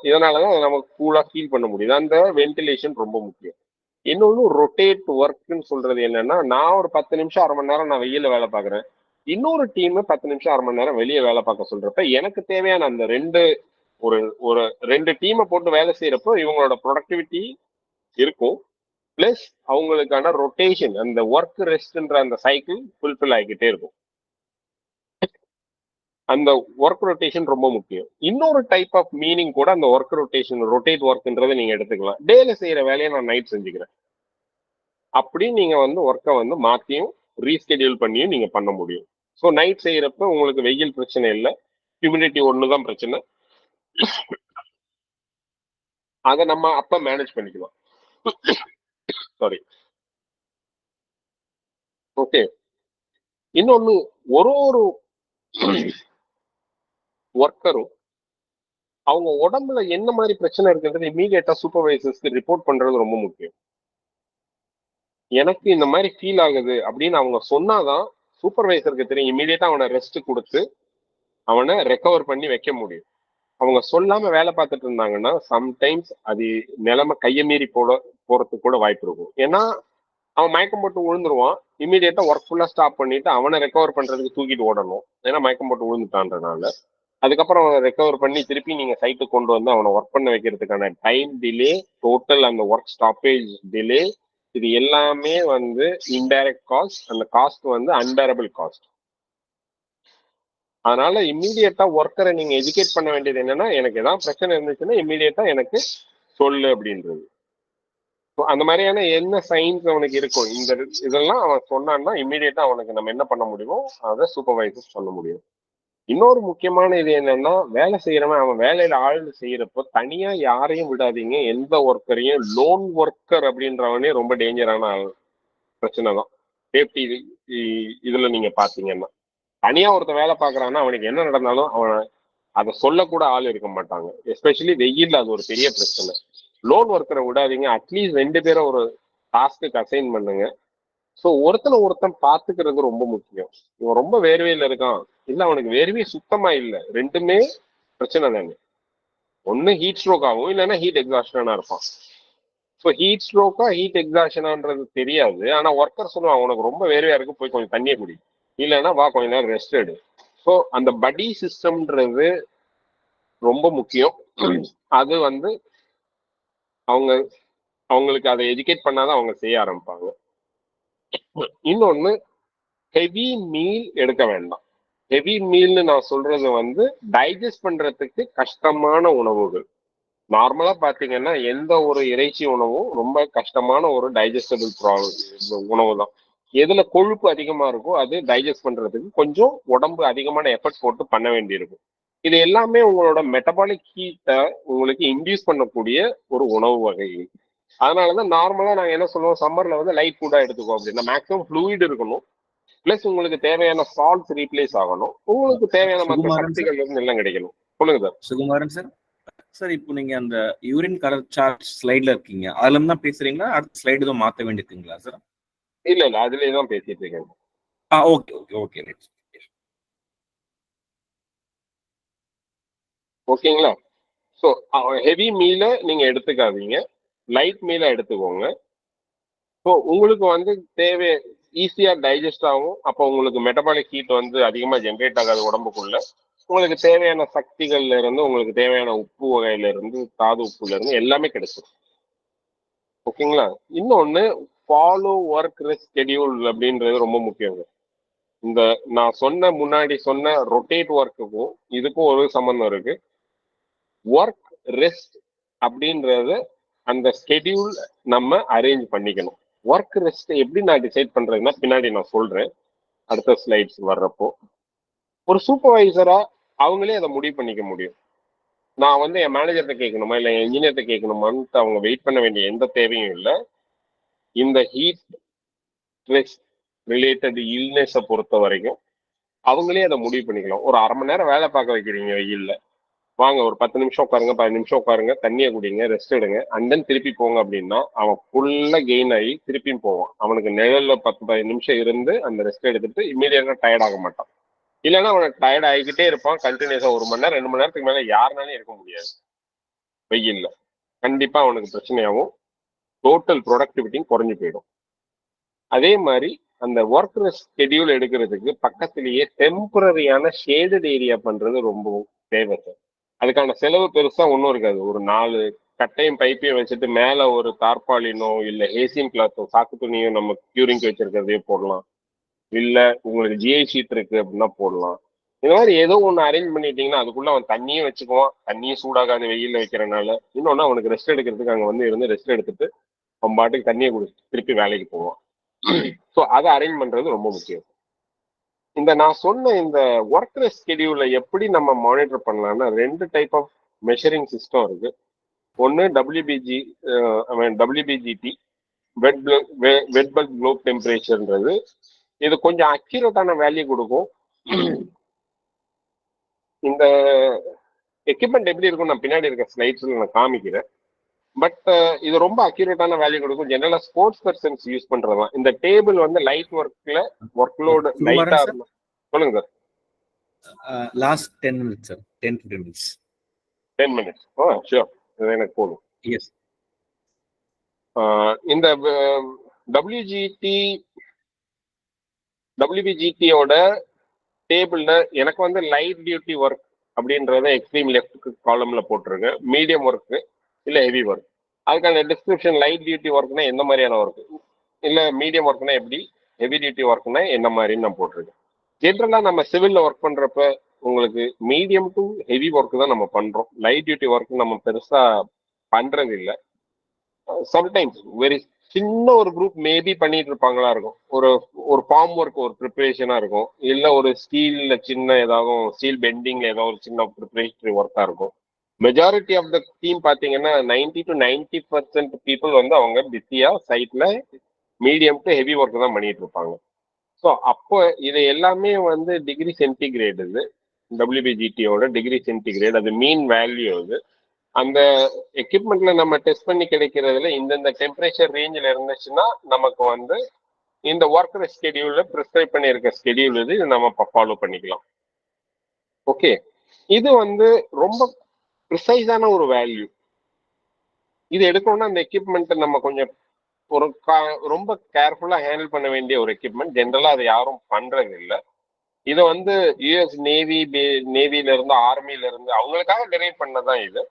இதனாலதான் நமக்கு கூலா ஃபீல் பண்ண முடியுது. அந்த வென்டிலேஷன் ரொம்ப முக்கியம். இன்னொன்னு ரொட்டேட் ஒர்க்னு சொல்றது என்னன்னா, நான் ஒரு 10 நிமிஷம் அரை மணி நேரம் நான் வெயில வேலை பார்க்குறேன், இன்னொரு டீம் 10 நிமிஷம் அரை மணி நேரம் வெளியே வேலை பார்க்க சொல்றப்ப எனக்கு தேவையான அந்த ஒரு ரெண்டு டீமை போட்டு வேலை செய்யறப்போ இவங்களோட ப்ரொடக்டிவிட்டி இருக்கும். பிளஸ் அவங்களுக்கான ரொட்டேஷன், அந்த ஒர்க் ரெஸ்ட்ன்ற அந்த சைக்கிள் ஃபுல்ஃபில் ஆகிக்கிட்டே இருக்கும். அந்த ஒர்க் ரொட்டேஷன் ரொம்ப முக்கியம். இன்னொரு டைப் ஆஃப் மீனிங் கூட அந்த ஒர்க் ரொட்டேஷன், ரொட்டேட் ஒர்க்ன்றதை நீங்க எடுத்துக்கலாம். டேல செய்யற வேலையை நான் நைட் செஞ்சுக்கிறேன் அப்படி நீங்க வந்து ஒர்க்கை வந்து மாத்தியும் ரீஸ்கெடியூல் பண்ணியும் நீங்க பண்ண முடியும். ஸோ நைட் செய்யறப்ப உங்களுக்கு வெயில் பிரச்சனை இல்லை, ஹியூமிடிட்டி ஒண்ணுதான் பிரச்சனை. அதை நம்ம அப்ப மேனேஜ் பண்ணிக்கலாம். சாரி. ஓகே. இன்னொன்னு, ஒரு ஒர்க்கரும் அவங்க உடம்புல என்ன மாதிரி பிரச்சனை இருக்குன்றது இமீடியட்டா சூப்பர்வைசர்ஸ்க்கு ரிப்போர்ட் பண்றது ரொம்ப முக்கியம். எனக்கு இந்த மாதிரி ஃபீல் ஆகுது அப்படின்னு அவங்க சொன்னாதான் சூப்பர்வைசருக்கு தெரியும். இமீடியட்டா அவனை ரெஸ்ட் கொடுத்து அவனை ரெக்கவர் பண்ணி வைக்க முடியும். அவங்க சொல்லாம வேலை பார்த்துட்டு இருந்தாங்கன்னா சம்டைம்ஸ் அது நிலைமை கையை மீறி போறதுக்கு கூட வாய்ப்பு இருக்கும். ஏன்னா அவன் மயக்கம் போட்டு விழுந்துருவான், இமீடியட்டா ஒர்க் ஃபுல்லா ஸ்டாப் பண்ணிட்டு அவனை ரெக்கவர் பண்றதுக்கு தூக்கிட்டு ஓடணும். ஏன்னா மயக்கம் போட்டு விழுந்துட்டான்றனால அதுக்கப்புறம் அவனை ரெக்கவர் பண்ணி திருப்பி நீங்க சைட்டுக்கு கொண்டு வந்து அவனை ஒர்க் பண்ண வைக்கிறதுக்கான டைம் டிலே, டோட்டல் அந்த ஒர்க் ஸ்டாப்பேஜ் டிலே, இது எல்லாமே வந்து இன்டைரக்ட் காஸ்ட். அந்த காஸ்ட் வந்து அன்பேரபிள் காஸ்ட். அதனால இம்மீடியட்டா ஒர்க்கரை நீங்க எஜுகேட் பண்ண வேண்டியது என்னன்னா, எனக்கு ஏதாவது பிரச்சனை இருந்துச்சுன்னா இம்மீடியட்டா எனக்கு சொல்லு அப்படின்றது. அந்த மாதிரியான என்ன சைன்ஸ் அவனுக்கு இருக்கும், இந்த இதெல்லாம் அவன் சொன்னான்னா இம்மீடியட்டா அவனுக்கு நம்ம என்ன பண்ண முடியுமோ அதை சூப்பர்வைசர் சொல்ல முடியும். இன்னொரு முக்கியமான இது என்னன்னா, வேலை செய்யறவன் அவன் வேலையில ஆழ்ந்து செய்யறப்போ தனியா யாரையும் விடாதீங்க. எந்த ஒர்க்கரையும் லோன் ஒர்க்கர் அப்படின்றவனே ரொம்ப டேஞ்சரான பிரச்சனை தான். சேஃப்டி இதுல நீங்க பாத்தீங்கன்னா, தனியா ஒருத்தன் வேலை பாக்குறான்னா அவனுக்கு என்ன நடந்தாலும் அவன் அதை சொல்லக்கூட ஆள் இருக்க மாட்டாங்க. எஸ்பெஷலி வெயில்ல அது ஒரு பெரிய பிரச்சனை. லோன் ஒர்க்கரை விடாதீங்க. அட்லீஸ்ட் 2 பேரை ஒரு டாஸ்க்கு அசைன் பண்ணுங்க. ஸோ ஒருத்தன் பார்த்துக்கிறது ரொம்ப முக்கியம். இவன் ரொம்ப வேர்வையில இருக்கான், இல்ல அவனுக்கு வேர்வையே சுத்தமா இல்லை, ரெண்டுமே பிரச்சனை தானே. ஒன்னு ஹீட் ஸ்ட்ரோக் ஆகும், இல்லைன்னா ஹீட் எக்ஸாஷனா இருப்பான். ஸோ ஹீட் ஸ்ட்ரோக்கா ஹீட் எக்ஸாஷனான்றது தெரியாது. ஆனா ஒர்க்கர் சொல்லுவான், உனக்கு ரொம்ப வேர்வையா இருக்கு, போய் கொஞ்சம் தண்ணியை குடி, இல்லைன்னா வா கொஞ்ச நேரம் ரெஸ்ட் எடு. ஸோ அந்த படி சிஸ்டம்ன்றது ரொம்ப முக்கியம். அது வந்து அவங்களுக்கு அதை எஜுகேட் பண்ணாதான் அவங்க செய்ய ஆரம்பிப்பாங்க. இன்னொன்னு, ஹெவி மீல் எடுக்க வேண்டாம். ஹெவி மீல்னு நான் சொல்றது வந்து டைஜஸ்ட் பண்றதுக்கு கஷ்டமான உணவுகள். நார்மலா பாத்தீங்கன்னா எந்த ஒரு இறைச்சி உணவும் ரொம்ப கஷ்டமான ஒரு டைஜஸ்டபிள் உணவு தான். எதுல கொழுப்பு அதிகமா இருக்கோ அது டைஜஸ்ட் பண்றதுக்கு கொஞ்சம் உடம்பு அதிகமான எஃபர்ட் போட்டு பண்ண வேண்டியிருக்கும். இது எல்லாமே உங்களோட மெட்டபாலிக் ஹீட்டை உங்களுக்கு இன்டியூஸ் பண்ணக்கூடிய ஒரு உணவு வகை. அதனாலதான் நார்மலா நாங்க என்ன சொல்லுவோம், சம்மர்ல வந்து லைட் ஃபுட்டா எடுத்துக்கோ அப்படின்னா. மேக்ஸிமம் ஃப்ளூயிட் இருக்கணும், பிளஸ் உங்களுக்கு தேவையான சால்ட் ரீப்ளேஸ் ஆகணும், உங்களுக்கு தேவையான மற்ற சுகுமாரன் சார், சக்திகள் இருந்து எல்லாம் கிடைக்கணும். சொல்லுங்க சார். சுகுமாரன் சார், சார் இப்போ நீங்க அந்த யூரின் கலர் சார்ட் ஸ்லைட்ல இருக்கீங்க, அதுல இருந்து தான் பேசுறீங்களா? அடுத்த ஸ்லைடு தான் மாத்த வேண்டியிருக்குங்களா சார்? இல்ல அதுலயே தான் பேசிட்டு இருக்கேன். Okay okay okay right. ஓகேங்களா? ஸோ ஹெவி மீலை நீங்க எடுத்துக்காதீங்க, லைட் மீலை எடுத்துக்கோங்க. ஸோ உங்களுக்கு வந்து தேவை ஈஸியா டைஜஸ்ட் ஆகும். அப்போ உங்களுக்கு மெட்டபாலிக் ஹீட் வந்து அதிகமா ஜென்ரேட் ஆகாது உடம்புக்குள்ள. உங்களுக்கு தேவையான சக்திகள்ல இருந்து, உங்களுக்கு தேவையான உப்பு வகையில இருந்து, தாது உப்புல இருந்து எல்லாமே கிடைக்கும். ஓகேங்களா? இன்னொன்னு, ஃபாலோ ஒர்க் ரெஸ்ட் ஷெட்யூல் அப்படின்றது ரொம்ப முக்கியம். இந்த நான் முன்னாடி சொன்ன ரொட்டேட் ஒர்க்குக்கும் இதுக்கும் ஒரு சம்பந்தம் இருக்கு. ஒர்க் ரெஸ்ட் அப்படின்றது அந்த ஸ்கெடியூல் நம்ம அரேஞ்ச் பண்ணிக்கணும். ஒர்க் ரெஸ்ட் எப்படி நான் டிசைட் பண்றதுன்னா பின்னாடி நான் சொல்றேன், அடுத்த ஸ்லைட்ஸ் வர்றப்போ. ஒரு சூப்பர்வைசரா அவங்களே அதை முடிவு பண்ணிக்க முடியும். நான் வந்து என் மேனேஜர்கிட்ட கேட்கணுமா இல்லை என் இன்ஜினியர்கிட்ட கேட்கணுமான்ட்டு அவங்க வெயிட் பண்ண வேண்டிய எந்த தேவையும் இல்லை. இந்த ஹீட் ஸ்ட்ரெஸ் ரிலேட்டட் இல்னஸை பொறுத்த வரைக்கும் அவங்களே அதை முடிவு பண்ணிக்கலாம். ஒரு 1/2 மணி நேரம் வேலை பார்க்க வைக்கிறீங்க வெயில்ல, வாங்க ஒரு 10 நிமிஷம் உட்காருங்க, 15 நிமிஷம் உட்காருங்க, தண்ணியை குடிங்க, ரெஸ்ட் எடுங்க, அண்ட் தென் திருப்பி போங்க அப்படின்னா அவன் ஃபுல்லா கெயின் ஆகி திருப்பியும் போவான். அவனுக்கு நிழல்ல 10-15 நிமிஷம் இருந்து அந்த ரெஸ்ட் எடுத்துட்டு இம்மீடியட்டா டயர்ட் ஆக மாட்டான். இல்லைன்னா அவனுக்கு டயர்ட் ஆகிக்கிட்டே இருப்பான் கண்டினியூஸா. 1 மணி நேரம் 2 மணி நேரத்துக்கு மேல யாருனாலும் இருக்க முடியாது வெயில்ல. கண்டிப்பா அவனுக்கு பிரச்சனையாகும், டோட்டல் ப்ரொடக்டிவிட்டியும் குறைஞ்சு போயிடும். அதே மாதிரி அந்த ஒர்க் ரெஸ்ட் ஷெட்யூல் எடுக்கிறதுக்கு பக்கத்திலேயே டெம்பரரியான ஷேடட் ஏரியா பண்றது ரொம்ப தேவை சார். அதுக்கான செலவு பெருசா ஒன்றும் இருக்காது. ஒரு 4 கட்டையும் பைப்பையும் வச்சுட்டு மேல ஒரு தார்பாலினோ இல்ல ஏசியன் கிளாத்தோ சாக்கு துணியோ நம்ம கியூரிங்க்கு வச்சிருக்கிறதையோ போடலாம். இல்ல உங்களுக்கு ஜிஐ ஷீட் இருக்கு அப்படின்னா போடலாம். இந்த மாதிரி ஏதோ ஒன்று அரேஞ்ச் பண்ணிட்டீங்கன்னா அதுக்குள்ள அவன் தண்ணியும் வச்சுக்குவான், தண்ணியும் சூடாகாது வெயில்ல வைக்கிறனால. இன்னொன்னு அவனுக்கு ரெஸ்ட் எடுக்கிறதுக்கு அங்கே வந்து இருந்து ரெஸ்ட் எடுத்துட்டு அவன் பாட்டுக்கு தண்ணியை குடிச்சு திருப்பி வேலைக்கு போவான். ஸோ அதை அரேஞ்ச் பண்றது ரொம்ப முக்கியம். நான் சொன்ன இந்த ஒர்க் ரெஸ்ட் ஷெட்யூலை எப்படி நம்ம மானிட்டர் பண்ணலாம்னா 2 டைப் ஆஃப் மெஷரிங் சிஸ்டம் இருக்கு. ஒன்று WBGT, வெட் பல்ப் குளோப் டெம்பரேச்சர்ன்றது. இது கொஞ்சம் அக்யூரேட்டான வேல்யூ கொடுக்கும். இந்த எக்யூப்மெண்ட் எப்படி இருக்கும் நான் பின்னாடி இருக்க ஸ்லைட்ஸ்ல நான் காமிக்கிறேன். பட் இது ரொம்ப அக்யூரேட்டான வேல்யூ கொடுக்கும். ஜெனரலா ஸ்போர்ட்ஸ் பர்சன்ஸ் யூஸ் பண்றதுதான். இந்த டேபிள் வந்து லைட் ஒர்க் லோடு லைட்டா இருக்கும். சொல்லுங்க sir. Last 10 minutes sir, 10-15 minutes. 10 minutes. Sure, இது எனக்கு போதும். எஸ். இந்த WBGT-யோட டேபிள்ல எனக்கு வந்து லைட் டியூட்டி ஒர்க் அப்படின்றத எக்ஸ்ட்ரீம் லெஃப்ட் காலம்ல போட்டிருக்கு. மீடியம் ஒர்க் இல்ல ஹெவி ஒர்க். அதுக்கான டிஸ்கிரிப்ஷன் லைட் டியூட்டி ஒர்க்னா எந்த மாதிரியான ஒர்க், இல்ல மீடியம் ஒர்க்னா எப்படி, ஹெவி டியூட்டி ஒர்க்னா என்ன மாதிரின்னு நான் போட்டிருக்கேன். ஜென்ரலா நம்ம சிவில்ல ஒர்க் பண்றப்ப உங்களுக்கு மீடியம் டு ஹெவி ஒர்க் தான் நம்ம பண்றோம். லைட் டியூட்டி ஒர்க் நம்ம பெருசா பண்றது இல்லை. சம்டைம்ஸ் வெரி சின்ன ஒரு குரூப் மேபி பண்ணிட்டு இருப்பாங்களா இருக்கும். ஒரு ஒரு ஃபார்ம் ஒர்க் ஒரு ப்ரிப்பரேஷனா இருக்கும், இல்ல ஒரு ஸ்டீல்ல சின்ன ஏதாவது ஸ்டீல் பெண்டிங்ல ஏதாவது ஒரு சின்ன ப்ரிப்பரேட்டரி ஒர்க்கா இருக்கும். மெஜாரிட்டி ஆஃப் த டீம் பாத்தீங்கன்னா 90% பீப்புள் வந்து அவங்க பிஸியா சைட்ல மீடியம் டு ஹெவி ஒர்க் தான் பண்ணிட்டு இருப்பாங்க. ஸோ அப்போ இது எல்லாமே வந்து டிகிரி சென்டிகிரேட். இது WBGTயோட டிகிரி சென்டிகிரேட், அது மீன் வேல்யூ. அது அந்த எக்யூப்மெண்ட்ல நம்ம டெஸ்ட் பண்ணி கிடைக்கிறதுல இந்தந்த டெம்பரேச்சர் ரேஞ்சில் இருந்துச்சுன்னா நமக்கு வந்து இந்த ஒர்க்கர் ஸ்கெடியூல்ல ப்ரிஸ்கிரைப் பண்ணியிருக்க ஸ்கெடியூல் இது நம்ம ஃபாலோ பண்ணிக்கலாம். ஓகே, இது வந்து ரொம்ப ப்ரிசைஸான ஒரு வேல்யூ. இது எடுக்கணும்னா அந்த எக்யூப்மெண்ட் நம்ம கொஞ்சம் ஒரு ரொம்ப கேர்ஃபுல்லா ஹேண்டில் பண்ண வேண்டிய ஒரு எக்யூப்மெண்ட். ஜென்ரலா அதை யாரும் பண்றது இல்லை. இதை வந்து யுஎஸ் நேவில இருந்து ஆர்மில இருந்து அவங்களுக்காக டெரைவ் பண்ணதான் இது.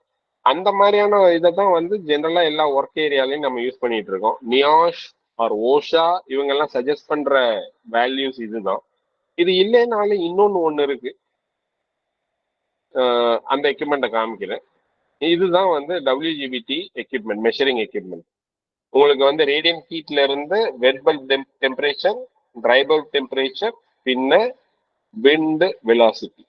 அந்த மாதிரியான இதை தான் வந்து ஜென்ரலா எல்லா ஒர்க் ஏரியாலையும் நம்ம யூஸ் பண்ணிட்டு இருக்கோம். நியாஷ் ஆர் ஓஷா இவங்கெல்லாம் சஜஸ்ட் பண்ற வேல்யூஸ் இதுதான். இது இல்லைனாலும் ஒண்ணு இருக்கு, அந்த எக்யூப்மெண்ட்டை காமிக்கிறேன். இதுதான் வந்து WGBT எக்யூப்மெண்ட், மெஷரிங் எக்யூப்மெண்ட். உங்களுக்கு வந்து ரேடியன்ட் ஹீட்ல இருந்து வெர்பல் டெம்பரேச்சர், ட்ரைபல் டெம்பரேச்சர், பின்ன wind velocity,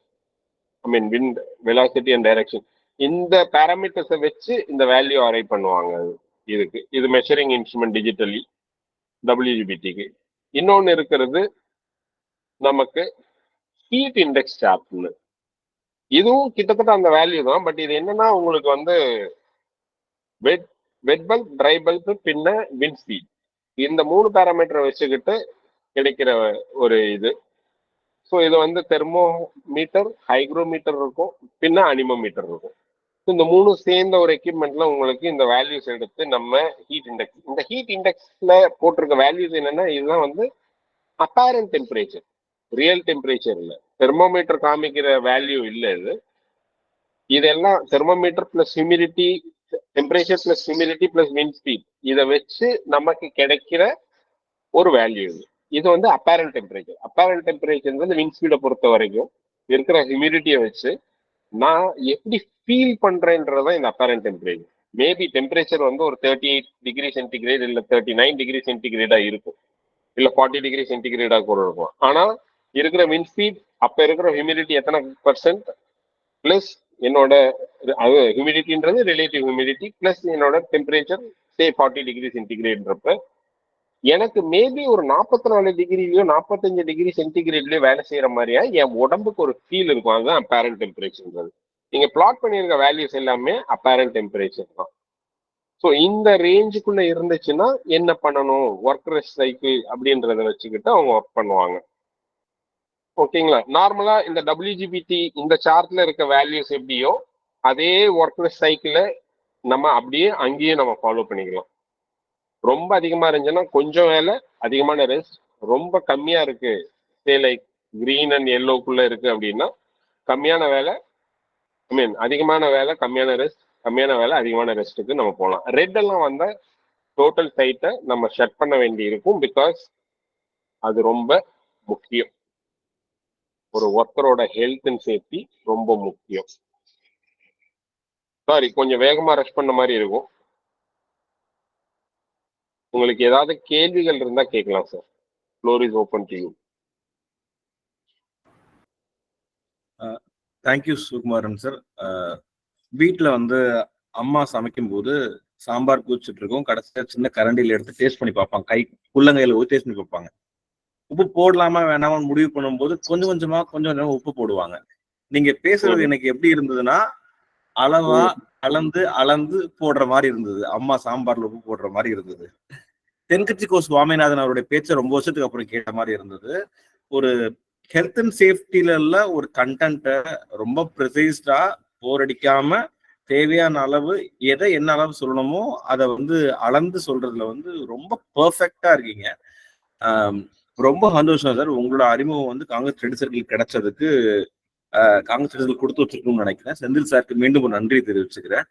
wind velocity and direction, இந்த பேராமீட்டர்ஸை வச்சு இந்த வேல்யூ அரைவ் பண்ணுவாங்க. இதுக்கு இது மெஷரிங் இன்ஸ்ட்ருமெண்ட் டிஜிட்டலி WGBTக்கு. இன்னொன்று இருக்கிறது நமக்கு ஹீட் இண்டெக்ஸ் சாப்ட்னு. இதுவும் கிட்டத்தட்ட அந்த வேல்யூ தான். பட் இது என்னன்னா உங்களுக்கு வந்து வெட் பல்ப், ட்ரை பல்ப், பின்ன விண்ட் ஸ்பீட், இந்த 3 பேராமீட்டரை வச்சுக்கிட்டு கிடைக்கிற ஒரு இது. ஸோ இது வந்து தெர்மோமீட்டர், ஹைக்ரோமீட்டர் இருக்கும், பின்ன அனிமோமீட்டர் இருக்கும். இந்த 3 சேர்ந்த ஒரு எக்யூப்மெண்ட்ல உங்களுக்கு இந்த வேல்யூஸ் எடுத்து நம்ம ஹீட் இண்டெக்ஸ், இந்த ஹீட் இண்டெக்ஸ்ல போட்டிருக்க வேல்யூஸ் என்னன்னா இதுதான் வந்து அப்பேரண்ட் டெம்பரேச்சர், ரியல் டெம்பரேச்சர் இல்லை. தெர்மோமீட்டர் காமிக்கிற வேல்யூ இல்லை இது. இதெல்லாம் thermometer plus humidity, temperature plus humidity plus wind speed, இதை வச்சு நமக்கு கிடைக்கிற ஒரு வேல்யூ இது. இது வந்து அப்பேரண்ட் டெம்பரேச்சர். அப்பேரண்ட் டெம்பரேச்சர் வந்து விண்ட் ஸ்பீடை பொறுத்த வரைக்கும் இருக்கிற ஹியூமிடிட்டியை வச்சு நான் எப்படி ஃபீல் பண்றேன்றதான் இந்த அப்பேரண்ட் டெம்பரேச்சர். மேபி டெம்பரேச்சர் வந்து ஒரு 38 டிகிரி சென்டிகிரேட் இல்ல 39 டிகிரி சென்டிகிரேடா இருக்கும், இல்ல 40 டிகிரி சென்டிகிரேடா கூட இருக்கும். ஆனா இருக்கிற விண்ட் ஸ்பீட், அப்ப இருக்கிற ஹியூமிடிட்டி எத்தனை % பிளஸ் என்னோட ஹியூமிடிட்டின்றது ரிலேட்டிவ் ஹியூமிடிட்டி பிளஸ் என்னோட டெம்பரேச்சர் சே 40 டிகிரி சென்டிகிரேட்ன்றப்ப எனக்கு மேபி ஒரு 44 டிகிரிலயோ 45 டிகிரி சென்டிகிரேட்லயோ வேலை செய்யற மாதிரியா என் உடம்புக்கு ஒரு ஃபீல் இருக்கும். அதுதான் அப்பேரண்ட் டெம்பரேச்சர்ன்றது. நீங்க பிளாட் பண்ணியிருக்க வேல்யூஸ் எல்லாமே அப்பேரண்ட் டெம்பரேச்சர் தான். ஸோ இந்த ரேஞ்சுக்குள்ள இருந்துச்சுன்னா என்ன பண்ணணும், ஒர்க் ரெஸ்ட் சைக்கிள் அப்படின்றத வச்சுக்கிட்டு அவங்க ஒர்க் பண்ணுவாங்க. ஓகேங்களா? நார்மலா இந்த WGBT இந்த சார்ட்ல இருக்க வேல்யூஸ் எப்படியோ அதே ஒர்க் ரெஸ்ட் சைக்கிள நம்ம அப்படியே அங்கேயே நம்ம ஃபாலோ பண்ணிக்கலாம். ரொம்ப அதிகமா இருந்துச்சுன்னா கொஞ்சம் வேலை, அதிகமான ரெஸ்ட். ரொம்ப கம்மியா இருக்கு, சே லைக் கிரீன் அண்ட் எல்லோக்குள்ள இருக்கு அப்படின்னா கம்மியான வேலை, அதிகமான வேலை, கம்மியான ரெஸ்ட், கம்மியான வேலை, அதிகமான ரெஸ்ட்டுக்கு நம்ம போகலாம். ரெட் எல்லாம் வந்தா டோட்டல் சைட்டை நம்ம ஷட் பண்ண வேண்டி இருக்கும். பிகாஸ் அது ரொம்ப முக்கியம். ஒரு ஒர்க்கரோட ஹெல்த் அண்ட் சேஃப்டி ரொம்ப முக்கியம். சாரி, கொஞ்சம் வேகமா ரஷ் பண்ண மாதிரி இருக்கும். உங்களுக்கு ஏதாவது கேள்விகள் இருந்தா கேட்கலாம் sir. Floor is open to you. Thank you Sukumaran sir. வீட்டில் வந்து அம்மா சமைக்கும் போது சாம்பார் குதிச்சுட்டு இருக்கும், கடைசியாக சின்ன கரண்டியில் எடுத்து டேஸ்ட் பண்ணி பார்ப்பாங்க, உள்ளங்கையில் ஊற்றி டேஸ்ட் பண்ணி பார்ப்பாங்க. உப்பு போடலாமா வேணாமான்னு முடிவு பண்ணும்போது கொஞ்சம் கொஞ்சமா உப்பு போடுவாங்க. நீங்க பேசுறது எனக்கு எப்படி இருந்ததுன்னா அளவா அளந்து போடுற மாதிரி இருந்தது. அம்மா சாம்பார்ல உப்பு போடுற மாதிரி இருந்தது. தென்கட்சி கோ சுவாமிநாதன் அவருடைய பேச்சை ரொம்ப வருஷத்துக்கு அப்புறம் கேட்ட மாதிரி இருந்தது. ஒரு ஹெல்த் அண்ட் சேஃப்டில ஒரு கண்டென்ட்டை ரொம்ப ப்ரிசைஸ்டா போர் அடிக்காம தேவையான அளவு எதை என்ன அளவு சொல்லணுமோ அதை வந்து அளந்து சொல்றதுல வந்து ரொம்ப பெர்ஃபெக்டா இருக்கீங்க. ரொம்ப சந்தோஷம் சார். உங்களோட அறிமுகம் வந்து காங்கிரஸ் ட்ரெண்ட் சர்க்கிள் கிடைச்சதுக்கு காங்கிரஸ் ட்ரெண்ட் கொடுத்து வச்சிருக்கணும்னு நினைக்கிறேன். செந்தில் சாருக்கு மீண்டும் ஒரு நன்றி தெரிவிச்சுக்கிறேன்.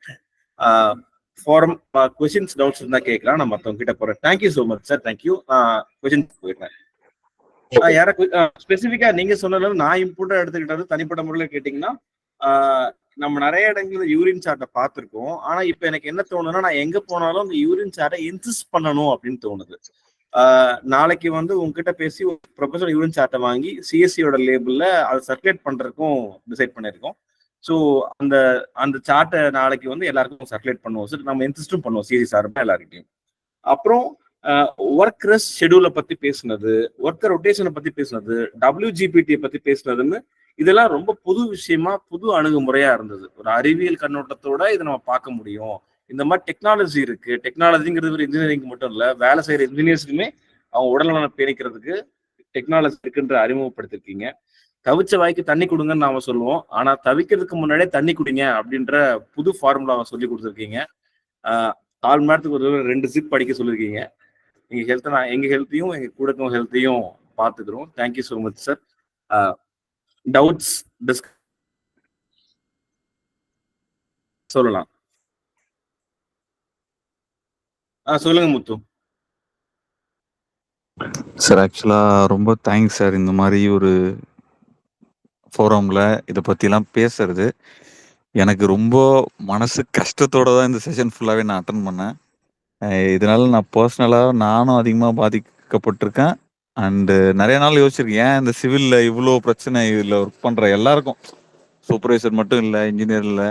ஃபாரம் கொஸ்டின்ஸ் டவுட்ஸ் இருந்தா கேட்கலாம், நான் மற்றவங்க கிட்ட போறேன். Thank you so much sir. Thank you. Questions போயிடுறேன். யாராவது ஸ்பெசிஃபிக்கா நீங்க சொன்னதுல நான் இம்பார்ட்டா எடுத்துக்கிட்டது தனிப்பட்ட முறையில கேட்டீங்கன்னா, நம்ம நிறைய இடங்கள்ல யூரின் சார்ட்டை பார்த்துருக்கோம். ஆனா இப்ப எனக்கு என்ன தோணுதுன்னா, நான் எங்க போனாலும் அந்த யூரின் சார்ட்டை இன்சிஸ்ட் பண்ணணும் அப்படின்னு தோணுது. நாளைக்கு வந்து உங்ககிட்ட பேசி ஒரு ப்ரொஃபஷனல் யூரின் சார்ட்டை வாங்கி சிஎஸ்சியோட லேபிள்ல அதை சர்க்குலேட் பண்றதுக்கும் டிசைட் பண்ணியிருக்கோம். ஸோ அந்த அந்த சார்ட்டை நாளைக்கு வந்து எல்லாருக்கும் சர்க்குலேட் பண்ணுவோம். சார் நம்ம இன்சிஸ்டும் பண்ணுவோம் சிஎஸ்சி சார்பா எல்லாருக்கிட்டையும். அப்புறம் ஒர்க் ரெஸ்ட் ஷெடியூலை பத்தி பேசுனது, ஒர்க்கர் ரொட்டேஷனை பத்தி பேசுனது, WGPT பத்தி பேசுனதுன்னு இதெல்லாம் ரொம்ப புது விஷயமா, புது அணுகுமுறையா இருந்தது. ஒரு அறிவியல் கண்ணோட்டத்தோட இதை நம்ம பார்க்க முடியும். இந்த மாதிரி டெக்னாலஜி இருக்கு. டெக்னாலஜிங்கிறது ஒரு இன்ஜினியரிங் மட்டும் இல்ல, வேலை செய்யற இன்ஜினியர்ஸுக்குமே அவங்க உடல்நலம் பேணிக்கிறதுக்கு டெக்னாலஜி இருக்குன்ற அறிமுகப்படுத்திருக்கீங்க. தவிச்ச வாய்க்கு தண்ணி கொடுங்கன்னு நாம சொல்லுவோம். ஆனா தவிக்கிறதுக்கு முன்னாடியே தண்ணி குடிங்க அப்படின்ற புது ஃபார்முலாவை சொல்லி கொடுத்துருக்கீங்க. 4 மணி நேரத்துக்கு ஒரு 2 ஜிப் படிக்க சொல்லியிருக்கீங்க. எங்க ஹெல்த்தை எங்க ஹெல்த்தையும் எங்க கூட ஹெல்த்தையும் பார்த்துக்கிறோம். Thank you so much sir. Doubts சொல்லலாம். சொல்லுங்க முத்து. சார் ஆக்சுவலா ரொம்ப தேங்க்ஸ் சார். இந்த மாதிரி ஒரு ஃபோரம்ல இதை பற்றிலாம் பேசுறது எனக்கு ரொம்ப மனசு கஷ்டத்தோட தான் இந்த செஷன் ஃபுல்லாகவே நான் அட்டன் பண்ணேன். இதனால நான் பர்சனலாக நானும் அதிகமாக பாதிக்கப்பட்டிருக்கேன். அண்டு நிறைய நாள் யோசிச்சிருக்கேன், ஏன் இந்த சிவிலில் இவ்வளோ பிரச்சனை, இதில் ஒர்க் பண்ணுற எல்லாருக்கும், சூப்பர்வைசர் மட்டும் இல்லை, இன்ஜினியர் இல்லை,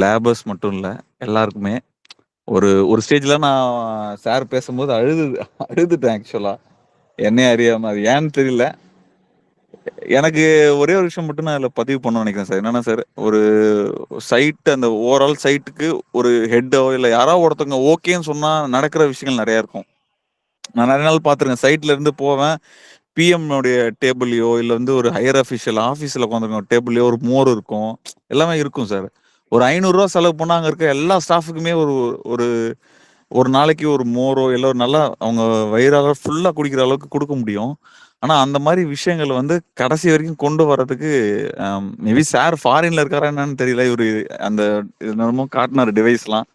லேபர்ஸ் மட்டும் இல்லை, எல்லாருக்குமே ஒரு ஸ்டேஜில் நான் சார் பேசும்போது அழுதுட்டேன் ஆக்சுவலாக, என்னையே அறியாமல். அது ஏன்னு தெரியல. எனக்கு ஒரே ஒரு விஷயம் மட்டும் நான் அதில் பதிவு பண்ண நினைக்கிறேன் சார். என்னன்னா சார், ஒரு சைட், அந்த ஓவரால் சைட்டுக்கு ஒரு ஹெட்டோ இல்லை யாரோ ஒருத்தவங்க ஓகேன்னு சொன்னால் நடக்கிற விஷயங்கள் நிறையா இருக்கும். நான் நிறைய நாள் பார்த்துருக்கேன், சைட்ல இருந்து போவேன், பிஎம்னுடைய டேபிள்லையோ இல்லை வந்து ஒரு ஹையர் அஃபிஷியல் ஆஃபீஸில் உட்காந்துருக்கோம் டேபிள்லையோ ஒரு மோர் இருக்கும், எல்லாமே இருக்கும் சார். ஒரு 500 ரூபா செலவு பண்ணால் அங்கே இருக்க எல்லா ஸ்டாஃபுக்குமே ஒரு ஒரு ஒரு நாளைக்கு ஒரு மோரோ இல்லை ஒரு நல்லா அவங்க வயிறாக ஃபுல்லாக குடிக்கிற அளவுக்கு கொடுக்க முடியும். ஆனால் அந்த மாதிரி விஷயங்கள் வந்து கடைசி வரைக்கும் கொண்டு வர்றதுக்கு மேபி சார் ஃபாரின்ல இருக்காரா என்னன்னு தெரியல, இவர் அந்த என்னமோ காட்டினார் டிவைஸ்லாம்.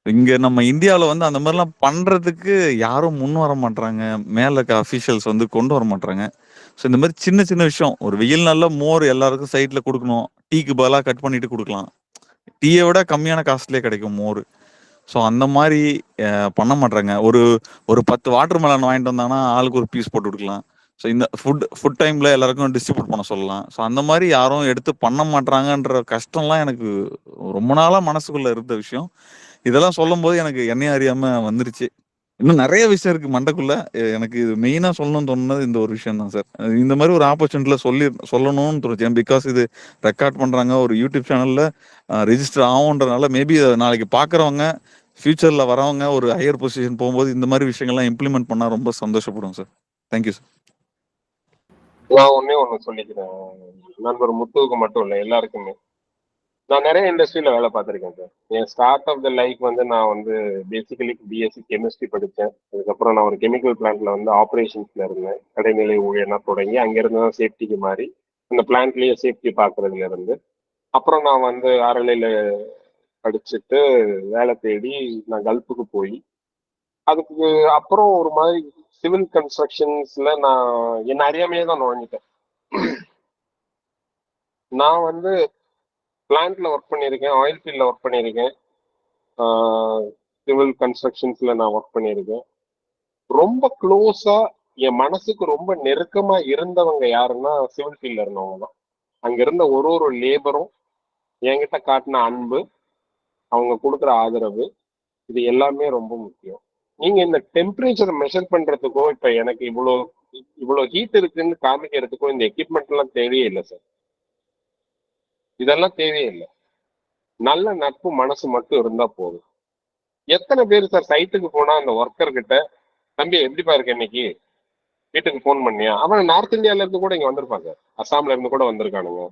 இங்கே நம்ம இந்தியாவில் வந்து அந்த மாதிரிலாம் பண்ணுறதுக்கு யாரும் முன் வர மாட்டாங்க, மேலே இருக்க அஃபீஷியல்ஸ் வந்து கொண்டு வர மாட்டாங்க. ஸோ இந்த மாதிரி சின்ன சின்ன விஷயம், ஒரு வெயில் நல்ல மோர் எல்லாருக்கும் சைட்டில் கொடுக்கணும், டீக்கு பதிலாக கட் பண்ணிட்டு கொடுக்கலாம், டீயை விட கம்மியான காஸ்ட்லேயே கிடைக்கும் மோர். ஸோ அந்த மாதிரி பண்ண மாட்டாங்க. ஒரு 10 வாட்டர் மெலன் வாங்கிட்டு வந்தாங்கன்னா ஆளுக்கு ஒரு பீஸ் போட்டு கொடுக்கலாம். ஸோ இந்த ஃபுட் டைமில் எல்லாருக்கும் டிஸ்ட்ரிபியூட் பண்ண சொல்லலாம். ஸோ அந்த மாதிரி யாரும் எடுத்து பண்ண மாட்டாங்கன்ற கஷ்டம்லாம் எனக்கு ரொம்ப நாளாக மனசுக்குள்ளே இருந்த விஷயம். இதெல்லாம் சொல்லும்போது எனக்கு என்னையும் அறியாமல் வந்துருச்சு. இன்னும் நிறைய விஷயம் இருக்கு மண்டைக்குள்ள. எனக்கு இது மெயினாக சொல்லணும்னு தோணுனது இந்த ஒரு விஷயம் தான் சார். இந்த மாதிரி ஒரு ஆப்பர்ச்சுனிட்டியில் சொல்லணும்னு தோணுச்சு. பிகாஸ் இது ரெக்கார்ட் பண்ணுறாங்க, ஒரு யூடியூப் சேனலில் ரெஜிஸ்டர் ஆகுன்றதுனால மேபி நாளைக்கு பார்க்குறவங்க, ஃபியூச்சரில் வரவங்க ஒரு ஹையர் பொசிஷன் போகும்போது இந்த மாதிரி விஷயங்கள்லாம் இம்ப்ளிமெண்ட் பண்ணால் ரொம்ப சந்தோஷப்படுவோம் சார். Thank you sir. நான் ஒண்ணு சொல்லிக்கிறேன், நண்பர் முத்துவுக்கு மட்டும் இல்லை, எல்லாருக்குமே. நான் நிறைய இண்டஸ்ட்ரியில வேலை பார்த்துருக்கேன் சார். என் ஸ்டார்ட் ஆஃப் த லைஃப் வந்து நான் வந்து பேசிக்கலி பிஎஸ்சி கெமிஸ்ட்ரி படித்தேன். அதுக்கப்புறம் நான் ஒரு கெமிக்கல் பிளான்ட்ல வந்து ஆப்ரேஷன்ஸ்ல இருந்தேன், கடைநிலை ஊழியனா தொடங்கி அங்கிருந்து தான் சேஃப்டிக்கு மாறி அந்த பிளான்ட்லயே சேஃப்டி பார்க்கறதுல இருந்து, அப்புறம் நான் வந்து ஆர்எல்ஐல படிச்சுட்டு வேலை தேடி நான் கல்ஃபுக்கு போய், அதுக்கு அப்புறம் ஒரு மாதிரி சிவில் கன்ஸ்ட்ரக்ஷன்ஸ்ல நான் என்ன அறியாமையே தான் நுழைஞ்சிட்டேன். நான் வந்து பிளான்ட்ல ஒர்க் பண்ணியிருக்கேன், ஆயில் ஃபீல்ட்ல ஒர்க் பண்ணியிருக்கேன், சிவில் கன்ஸ்ட்ரக்ஷன்ஸ்ல நான் ஒர்க் பண்ணியிருக்கேன். ரொம்ப க்ளோஸா என் மனசுக்கு ரொம்ப நெருக்கமா இருந்தவங்க யாருன்னா சிவில் ஃபீல்ட்ல இருந்தவங்க தான். அங்க இருந்த ஒரு லேபரும் என்கிட்ட காட்டின அன்பு, அவங்க கொடுக்குற ஆதரவு, இது எல்லாமே ரொம்ப முக்கியம். நீங்க இந்த டெம்பரேச்சரை மெஷர் பண்றதுக்கோ, இப்ப எனக்கு இவ்வளோ ஹீட் இருக்குன்னு காமிக்கிறதுக்கோ இந்த எக்யூப்மெண்ட் எல்லாம் தேவையே இல்லை சார். இதெல்லாம் தேவையே இல்லை. நல்ல நட்பு மனசு மட்டும் இருந்தா போதும். எத்தனை பேர் சார் சைட்டுக்கு போனா அந்த ஒர்க்கர் கிட்ட, தம்பி எப்படிப்பா இருக்கு இன்னைக்கு, வீட்டுக்கு ஃபோன் பண்ணியா? அவன் நார்த் இந்தியால இருந்து கூட இங்க வந்திருப்பாங்க, அசாம்ல இருந்து கூட வந்திருக்கானுங்க,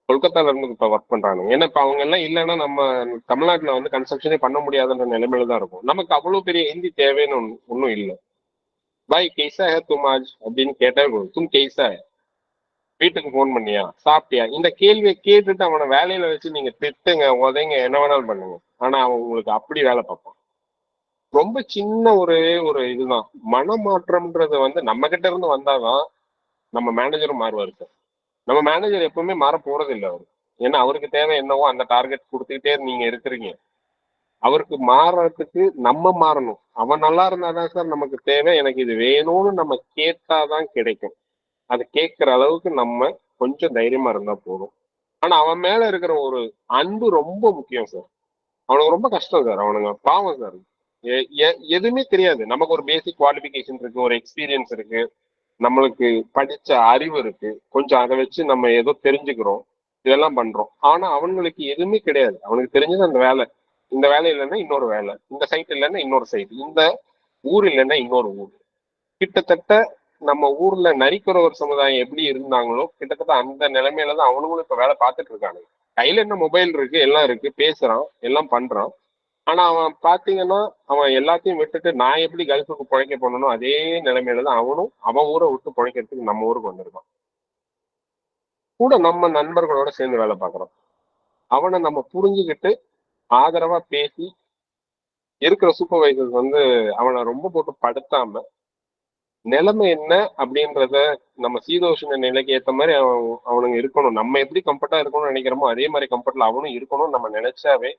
கொல்கத்தால இருந்து இப்ப ஒர்க் பண்றானுங்க. ஏன்னா இப்ப அவங்க எல்லாம் இல்லைன்னா நம்ம தமிழ்நாட்டுல வந்து கன்ஸ்ட்ரக்ஷனே பண்ண முடியாதுன்ற நிலைமையில தான் இருக்கும். நமக்கு அவ்வளவு பெரிய ஹிந்தி தேவைன்னு ஒன்றும் இல்லை. பாய் கெய்சா ஹே தும் ஆஜ் அப்படின்னு கேட்டா தும் கெய்சா ஹே, வீட்டுக்கு ஃபோன் பண்ணியா, சாப்பிட்டியா, இந்த கேள்வியை கேட்டுட்டு அவனை வேலையில வச்சு நீங்க திட்டுங்க, உதைங்க, என்ன வேணாலும் பண்ணுங்க. ஆனா அவன் உங்களுக்கு அப்படி வேலை பார்ப்பான். ரொம்ப சின்ன ஒரு இதுதான். மனமாற்றம்ன்றது வந்து நம்ம கிட்ட இருந்து வந்தாதான் நம்ம மேனேஜரும் மாறுவாரு சார். நம்ம மேனேஜர் எப்பவுமே மாற போறது இல்லை அவரு. ஏன்னா அவருக்கு தேவை என்னவோ அந்த டார்கெட் கொடுத்துக்கிட்டே நீங்க இருக்கிறீங்க. அவருக்கு மாறறதுக்கு நம்ம மாறணும். அவன் நல்லா இருந்தாதான் சார் நமக்கு தேவை. எனக்கு இது வேணும்னு நம்ம கேட்டாதான் கிடைக்கும். அது கேட்கிற அளவுக்கு நம்ம கொஞ்சம் தைரியமா இருந்தா போதும். ஆனா அவன் மேல இருக்கிற ஒரு அன்பு ரொம்ப முக்கியம் சார். அவனுக்கு ரொம்ப கஷ்டம் சார். அவனுங்க பாவம் சார். எதுவுமே தெரியாது. நமக்கு ஒரு பேசிக் குவாலிஃபிகேஷன் இருக்கு, ஒரு எக்ஸ்பீரியன்ஸ் இருக்கு, நம்மளுக்கு படிச்ச அறிவு இருக்கு, கொஞ்சம் அதை வச்சு நம்ம ஏதோ தெரிஞ்சுக்கிறோம், இதெல்லாம் பண்றோம். ஆனா அவங்களுக்கு எதுவுமே கிடையாது. அவனுக்கு தெரிஞ்சது அந்த வேலை. இந்த வேலை இல்லைன்னா இன்னொரு வேலை, இந்த சைட் இல்லைன்னா இன்னொரு சைட், இந்த ஊர் இல்லைன்னா இன்னொரு ஊர். கிட்டத்தட்ட நம்ம ஊர்ல நரிக்குறவர் சமுதாயம் எப்படி இருந்தாங்களோ கிட்டத்தட்ட அந்த நிலைமையில தான் அவனுங்களும் இப்ப வேலை பார்த்துட்டு இருக்காங்க. கையில என்ன மொபைல் இருக்கு, எல்லாம் இருக்கு, பேசுறான், எல்லாம் பண்றான். ஆனா அவன் பாத்தீங்கன்னா அவன் எல்லாத்தையும் விட்டுட்டு நான் எப்படி கல்ஃபுக்கு பிழைக்க போனனோ அதே நிலைமையில தான் அவனும் அவன் ஊரை விட்டு பிழைக்கிறதுக்கு நம்ம ஊருக்கு வந்திருக்கான். கூட நம்ம நண்பர்களோட சேர்ந்து வேலை பார்க்கறான். அவனை நம்ம புரிஞ்சுக்கிட்டு ஆதரவா பேசி இருக்கிற சூப்பர்வைசர்ஸ் வந்து அவனை ரொம்ப போட்டு படுத்தாம நிலைமை என்ன அப்படின்றத நம்ம சீதோஷண நிலைக்கு ஏற்ற மாதிரி அவனுங்க இருக்கணும். நம்ம எப்படி கம்ஃபர்ட்டா இருக்கணும்னு நினைக்கிறோமோ அதே மாதிரி கம்ஃபர்ட்ல அவனும் இருக்கணும்னு நம்ம நினைச்சாவே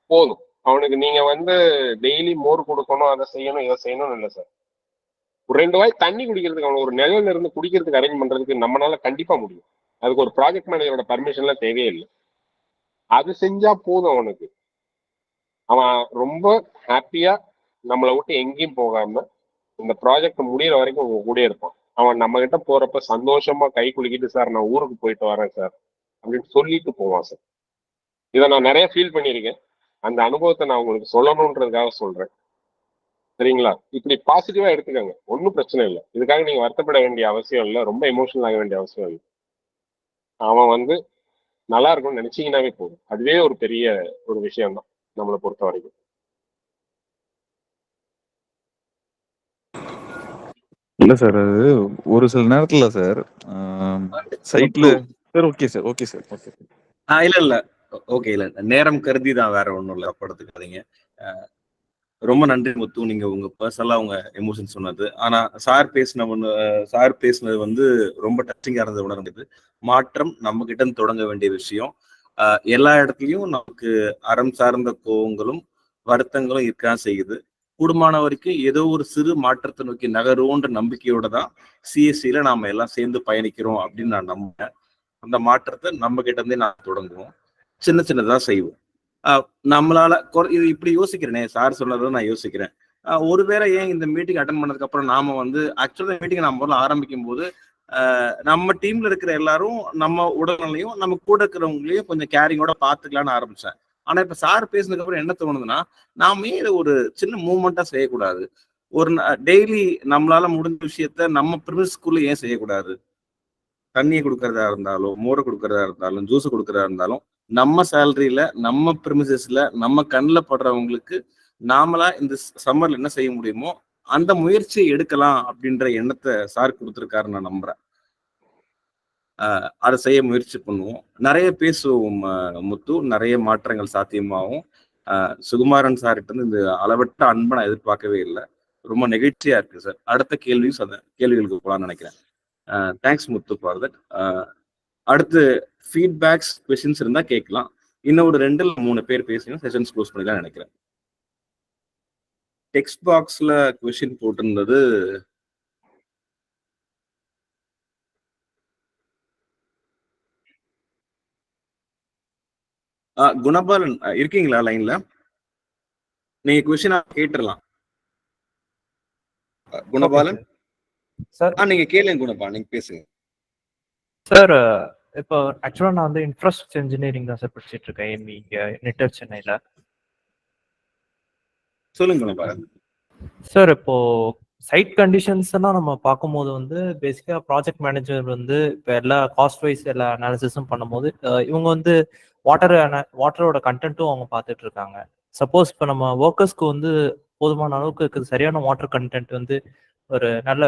போதும். அவனுக்கு நீங்க வந்து டெய்லி மோர் கொடுக்கணும், அதை செய்யணும், இதை செய்யணும்னு இல்லை சார். ஒரு 2 வாய் தண்ணி குடிக்கிறதுக்கு, அவனுக்கு ஒரு நிலையில இருந்து குடிக்கிறதுக்கு அரேஞ்ச் பண்றதுக்கு நம்மளால கண்டிப்பா முடியும். அதுக்கு ஒரு ப்ராஜெக்ட் மேனேஜரோட பர்மிஷன்லாம் தேவையே இல்லை. அது செஞ்சா போதும். அவனுக்கு அவன் ரொம்ப ஹாப்பியா நம்மளை விட்டு எங்கேயும் போகாம இந்த ப்ராஜெக்ட் முடியிற வரைக்கும் உங்க கூட இருப்பான். அவன் நம்ம கிட்ட போறப்ப சந்தோஷமா கை குலுக்கிட்டு சார் நான் ஊருக்கு போயிட்டு வரேன் சார் அப்படின்னு சொல்லிட்டு போவான் சார். இதை நான் நிறைய ஃபீல் பண்ணியிருக்கேன். அந்த அனுபவத்தை நான் உங்களுக்கு சொல்லணுன்றதுக்காக சொல்றேன். சரிங்களா? இப்படி பாசிட்டிவா எடுத்துக்கோங்க, ஒன்றும் பிரச்சனை இல்லை. இதுக்காக நீங்க வருத்தப்பட வேண்டிய அவசியம் இல்லை, ரொம்ப எமோஷனல் ஆக வேண்டிய அவசியம் இல்லை. அவன் வந்து நல்லா இருக்கும்னு நினைச்சீங்கன்னாவே போதும். அதுவே ஒரு பெரிய ஒரு விஷயம் தான் நம்மளை பொறுத்த வரைக்கும். இல்ல சார், அது ஒரு சில நேரத்துல சார் சைட்ல sir. Okay sir, okay sir, okay. இல்ல ஓகே, இல்ல நேரம் கருதி தான், வேற ஒண்ணும் இல்ல, படுத்துக்காதீங்க. ரொம்ப நன்றி முத்து, நீங்க உங்க பர்சனலா உங்க எமோஷன் சொன்னது. ஆனா சார் பேசினது வந்து ரொம்ப டச்சிங்கா இருந்தது, உணர்ந்தது. மாற்றம் நம்ம கிட்ட இருந்து தொடங்க வேண்டிய விஷயம். எல்லா இடத்துலயும் நமக்கு அறம் சார்ந்த கோவங்களும் வருத்தங்களும் இருக்க செய்யுது. கூடுமான வரைக்கும் ஏதோ ஒரு சிறு மாற்றத்தை நோக்கி நகருவோன்ற நம்பிக்கையோட தான் சிஎஸ்சியில நாம எல்லாம் சேர்ந்து பயணிக்கிறோம் அப்படின்னு நான் நம்புறேன். அந்த மாற்றத்தை நம்ம கிட்ட இருந்தே நான் தொடங்குவோம், சின்ன சின்னதா செய்வோம். நம்மளால இது இப்படி யோசிக்கிறேனே, சார் சொன்னதை நான் யோசிக்கிறேன். ஒருவேளை ஏன் இந்த மீட்டிங் அட்டன் பண்ணதுக்கு அப்புறம் நாம வந்து ஆக்சுவலா மீட்டிங் நம்ம முதல்ல ஆரம்பிக்கும் போது நம்ம டீம்ல இருக்கிற எல்லாரும் நம்ம உடல்நிலையும் நம்ம கூட இருக்கிறவங்களையும் கொஞ்சம் கேரிங்கோட பாத்துக்கலாம்னு ஆரம்பிச்சேன். ஆனா இப்ப சார் பேசினதுக்கு அப்புறம் என்ன தோணுதுன்னா, நாமே இதை ஒரு சின்ன மூவ்மெண்டா செய்யக்கூடாது. ஒரு டெய்லி நம்மளால முடிஞ்ச விஷயத்த நம்ம பிரிமிஸ்குள்ள ஏன் செய்யக்கூடாது? தண்ணியை கொடுக்கறதா இருந்தாலும், மோரை கொடுக்கறதா இருந்தாலும், ஜூஸ் கொடுக்கறதா இருந்தாலும், நம்ம சேலரியில நம்ம பிரிமிசஸ்ல நம்ம கண்ணில் படுறவங்களுக்கு நாமளா இந்த சம்மர்ல என்ன செய்ய முடியுமோ அந்த முயற்சியை எடுக்கலாம் அப்படின்ற எண்ணத்தை சார் கொடுத்துருக்காரு நான் நம்புறேன். அதை செய்ய முயற்சி பண்ணுவோம், நிறைய பேசுவோம் முத்து, நிறைய மாற்றங்கள் சாத்தியமாகும். சுகுமாரன் சார்கிட்ட இருந்து இந்த அளவற்ற அன்பை நான் எதிர்பார்க்கவே இல்லை. ரொம்ப நெகிழ்ச்சியா இருக்கு சார். அடுத்த கேள்விகளுக்கு போகலான்னு நினைக்கிறேன். Thanks Muthu for that. அடுத்து ஃபீட்பேக்ஸ் கொஸ்டின்ஸ் இருந்தா கேட்கலாம். இன்னும் ஒரு 2-3 பேர் பேசினா செஷன்ஸ் க்ளோஸ் பண்ணிடலாம் நினைக்கிறேன். டெக்ஸ்ட் பாக்ஸ்ல கொஸ்டின் போட்டிருந்தது குணபாலன் இருக்கீங்களா லைன்ல? நீங்க கொஸ்டின் கேட்டுடலாம். குணபாலன் சார், நீங்க கேளுங்க. குணபாலன் நீங்க பேசுங்க சார். இப்போ ஆக்சுவலா நான் வந்து இன்ஃப்ராஸ்ட்ரக்சர் இன்ஜினியரிங் தான் சார் படிச்சுட்டு இருக்கேன் எம்இ இங்க நெட்டர் சென்னையில. சொல்லுங்க குணபாலன். சார், இப்போ சைட் கண்டிஷன்ஸ் எல்லாம் நம்ம பார்க்கும்போது வந்து பேசிக்கா ப்ராஜெக்ட் மேனேஜர் வந்து இப்போ எல்லா காஸ்ட் வைஸ் எல்லா அனாலிசிஸும் பண்ணும்போது இவங்க வந்து வாட்டரோட கண்டென்ட்டும் அவங்க பார்த்துட்டு இருக்காங்க. சப்போஸ் இப்போ நம்ம ஒர்க்கர்ஸ்க்கு வந்து போதுமான அளவுக்கு சரியான வாட்டர் கண்டென்ட் வந்து ஒரு நல்ல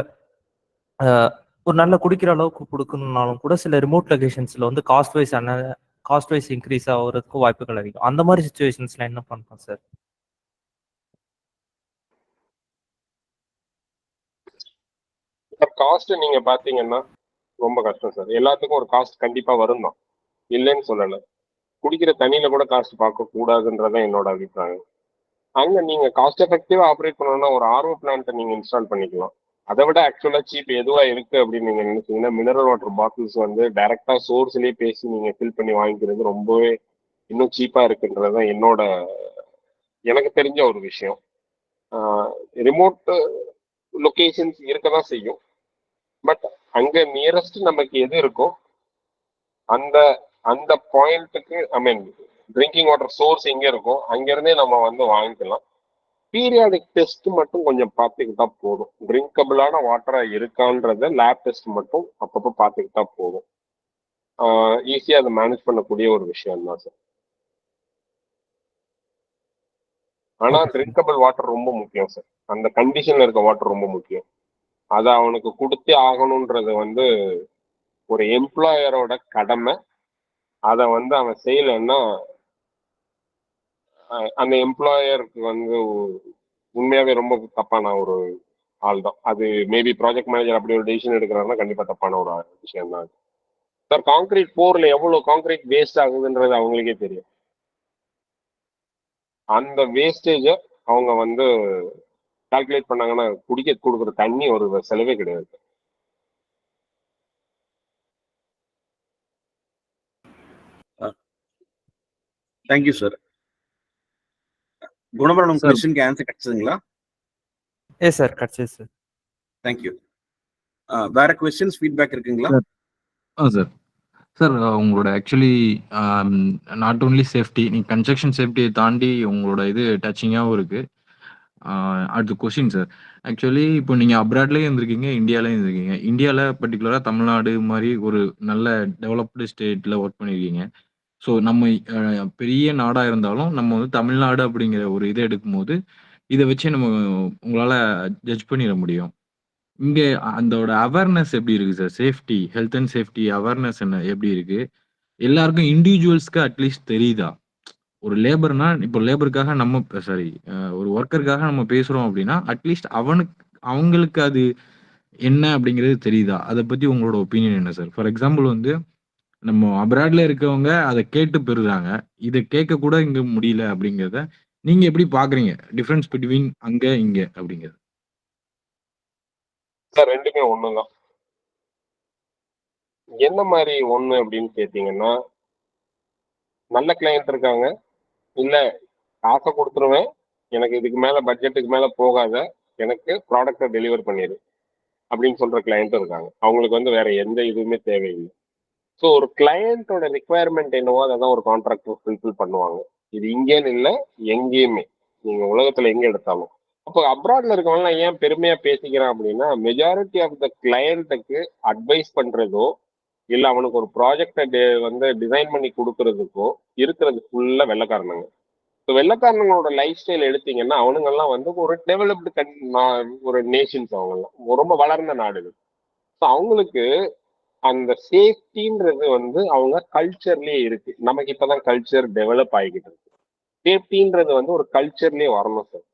குடிக்கிற அளவுக்கு கொடுக்கணும்னாலும் கூட சில ரிமோட் லொகேஷன்ஸ்ல வந்து காஸ்ட் வைஸ் இன்க்ரீஸ் ஆகிறதுக்கு வாய்ப்புகள் அதிகம். அந்த மாதிரி சுச்சுவேஷன்ஸ்ல என்ன பண்ணலாம் சார்? சார் காஸ்ட் நீங்க பாத்தீங்கன்னா ரொம்ப கஷ்டம் சார். எல்லாத்துக்கும் ஒரு காஸ்ட் கண்டிப்பா வரும் தான், இல்லைன்னு சொல்லல. குடிக்கிற தண்ணியில கூட காஸ்ட் பார்க்க கூடாதுன்றதான் என்னோட அபிப்பிராயம். அங்க நீங்க காஸ்ட் எஃபெக்டிவா ஆப்ரேட் பண்ணணும்னா ஒரு ஆர்ஓ பிளான்ட் நீங்க இன்ஸ்டால் பண்ணிக்கலாம். அதை விட ஆக்சுவலா சீப் எதுவா இருக்கு அப்படின்னு நீங்க நினைச்சீங்கன்னா மினரல் வாட்டர் பாட்டில்ஸ் வந்து டைரக்டா சோர்ஸ்லயே பேசி நீங்க ஃபில் பண்ணி வாங்கிக்கிறது ரொம்பவே இன்னும் சீப்பா இருக்குன்றதுதான் என்னோட எனக்கு தெரிஞ்ச ஒரு விஷயம். ரிமோட் லொகேஷன்ஸ் இருக்க தான் செய்யும். பட் அங்க நியரஸ்ட் நமக்கு எது இருக்கோ அந்த அந்த பாயிண்ட்டுக்கு ட்ரிங்கிங் வாட்டர் சோர்ஸ் எங்க இருக்கோ அங்கிருந்தே நம்ம வந்து வாங்கிக்கலாம். பீரியாடிக் டெஸ்ட் மட்டும் கொஞ்சம் பார்த்துக்கிட்டா போதும். ட்ரிங்கபிளான வாட்டரா இருக்கான்றத லேப் டெஸ்ட் மட்டும் அப்பப்போ பார்த்துக்கிட்டா போதும். ஈஸியா அதை மேனேஜ் பண்ணக்கூடிய ஒரு விஷயம் தான் சார். ஆனா ட்ரிங்கபிள் வாட்டர் ரொம்ப முக்கியம் சார். அந்த கண்டிஷன்ல இருக்க வாட்டர் ரொம்ப முக்கியம். அதை அவனுக்கு கொடுத்தே ஆகணுன்றது வந்து ஒரு எம்ப்ளாயரோட கடமை. அதை வந்து அவன் செய்யலைன்னா அந்த எம்ப்ளாயருக்கு வந்து உண்மையாவே ரொம்ப தப்பான ஒரு ஆள் தான். அது மேபி ப்ராஜெக்ட் மேனேஜர் அப்படி ஒரு டெசிஷன் எடுக்கிறாருன்னா கண்டிப்பா தப்பான ஒரு விஷயம் தான். சார் கான்கிரீட் போர்ல எவ்வளவு கான்கிரீட் வேஸ்ட் ஆகுதுன்றது அவங்களுக்கே தெரியும். அந்த வேஸ்டேஜை அவங்க வந்து கால்குலேட் பண்ணாங்கன்னா குடிக்க கொடுக்குற தண்ணி ஒரு செலவே கிடையாது. Thank you sir. குணபரன் உங்க சார் கொஸ்டினுக்கு ஆன்சர் கிடைச்சதுங்களா? எஸ் சார், கிடைச்சது சார். தேங்க்யூ. வேற கொஸ்டின்ஸ் ஃபீட்பேக் இருக்குங்களா? சார் சார் உங்களோட ஆக்சுவலி நாட் ஓன்லி சேஃப்டி, நீங்க கன்ஸ்ட்ரக்ஷன் சேஃப்டியை தாண்டி உங்களோட இது டச்சிங்காகவும் இருக்கு. அடுத்த கொஸ்டின் சார், ஆக்சுவலி இப்போ நீங்க அப்ராட்லயும் இருந்திருக்கீங்க, இந்தியாலயும் இருந்திருக்கீங்க. இந்தியால பர்டிகுலரா தமிழ்நாடு மாதிரி ஒரு நல்ல டெவலப்டு ஸ்டேட்ல ஒர்க் பண்ணியிருக்கீங்க. ஸோ நம்ம பெரிய நாடா இருந்தாலும் நம்ம வந்து தமிழ்நாடு அப்படிங்கிற ஒரு இதை எடுக்கும்போது இதை வச்சு நம்ம உங்களால ஜட்ஜ் பண்ணிட முடியும். இங்க அதோட அவேர்னஸ் எப்படி இருக்கு sir? Safety, health and safety awareness என்ன எப்படி இருக்கு? எல்லாருக்கும் இண்டிவிஜுவல்ஸ்க்கு அட்லீஸ்ட் தெரியுதா? ஒரு லேபர்னா இப்போ லேபருக்காக நம்ம சாரி ஒரு ஒர்க்கருக்காக நம்ம பேசுறோம் அப்படின்னா அட்லீஸ்ட் அவங்களுக்கு அது என்ன அப்படிங்கிறது தெரியுதா? அதை பத்தி உங்களோட ஒப்பீனியன் என்ன சார்? ஃபார் எக்ஸாம்பிள் வந்து நம்ம அப்ராட்ல இருக்கவங்க அதை கேட்டு பெறுறாங்க, இதை கேட்க கூட இங்க முடியல அப்படிங்கிறத நீங்க எப்படி பாக்குறீங்க? டிஃபரன்ஸ் பிட்வீன் அங்க இங்க அப்படிங்கிறது. சார் ரெண்டுமே ஒண்ணுதான். என்ன மாதிரி ஒண்ணு அப்படின்னு கேட்டீங்கன்னா, நல்ல கிளையண்ட் இருக்காங்க, இல்ல காசை கொடுத்துருவேன், எனக்கு இதுக்கு மேல பட்ஜெட்டுக்கு மேல போகாத, எனக்கு ப்ராடக்டை டெலிவர் பண்ணிடு அப்படின்னு சொல்ற கிளையண்ட்டும் இருக்காங்க. அவங்களுக்கு வந்து வேற எந்த இதுவுமே தேவையில்லை. ஸோ ஒரு கிளையண்டோட ரிக்குவயர்மெண்ட் என்னவோ அதை தான் ஒரு கான்ட்ராக்டர் ஃபுல்ஃபில் பண்ணுவாங்க. இது இங்கேன்னு இல்லை, எங்கேயுமே நீங்க உலகத்துல எங்க எடுத்தாலும். அப்போ அப்ராட்ல இருக்கவங்கலாம் ஏன் பெருமையா பேசிக்கிறான் அப்படின்னா, மெஜாரிட்டி ஆஃப் த கிளையண்ட்டுக்கு அட்வைஸ் பண்றதோ இல்ல அவனுக்கு ஒரு ப்ராஜெக்டை வந்து டிசைன் பண்ணி கொடுக்கறதுக்கோ இருக்கிறது ஃபுல்லா வெள்ளைக்காரனுங்க. ஸோ வெள்ளைக்காரனுங்களோட லைஃப் ஸ்டைல் எடுத்தீங்கன்னா அவனுங்கெல்லாம் வந்து ஒரு டெவலப்டு ஒரு நேஷன்ஸ், அவங்கெல்லாம் ரொம்ப வளர்ந்த நாடுகள். ஸோ அவங்களுக்கு அந்த சேஃப்டின்றது வந்து அவங்க கல்ச்சர்லயே இருக்கு. நமக்கு இப்பதான் கல்ச்சர் டெவலப் ஆகிக்கிட்டு இருக்கு. சேஃப்டின்றது வந்து ஒரு கல்ச்சர்லயே வரணும் சார்.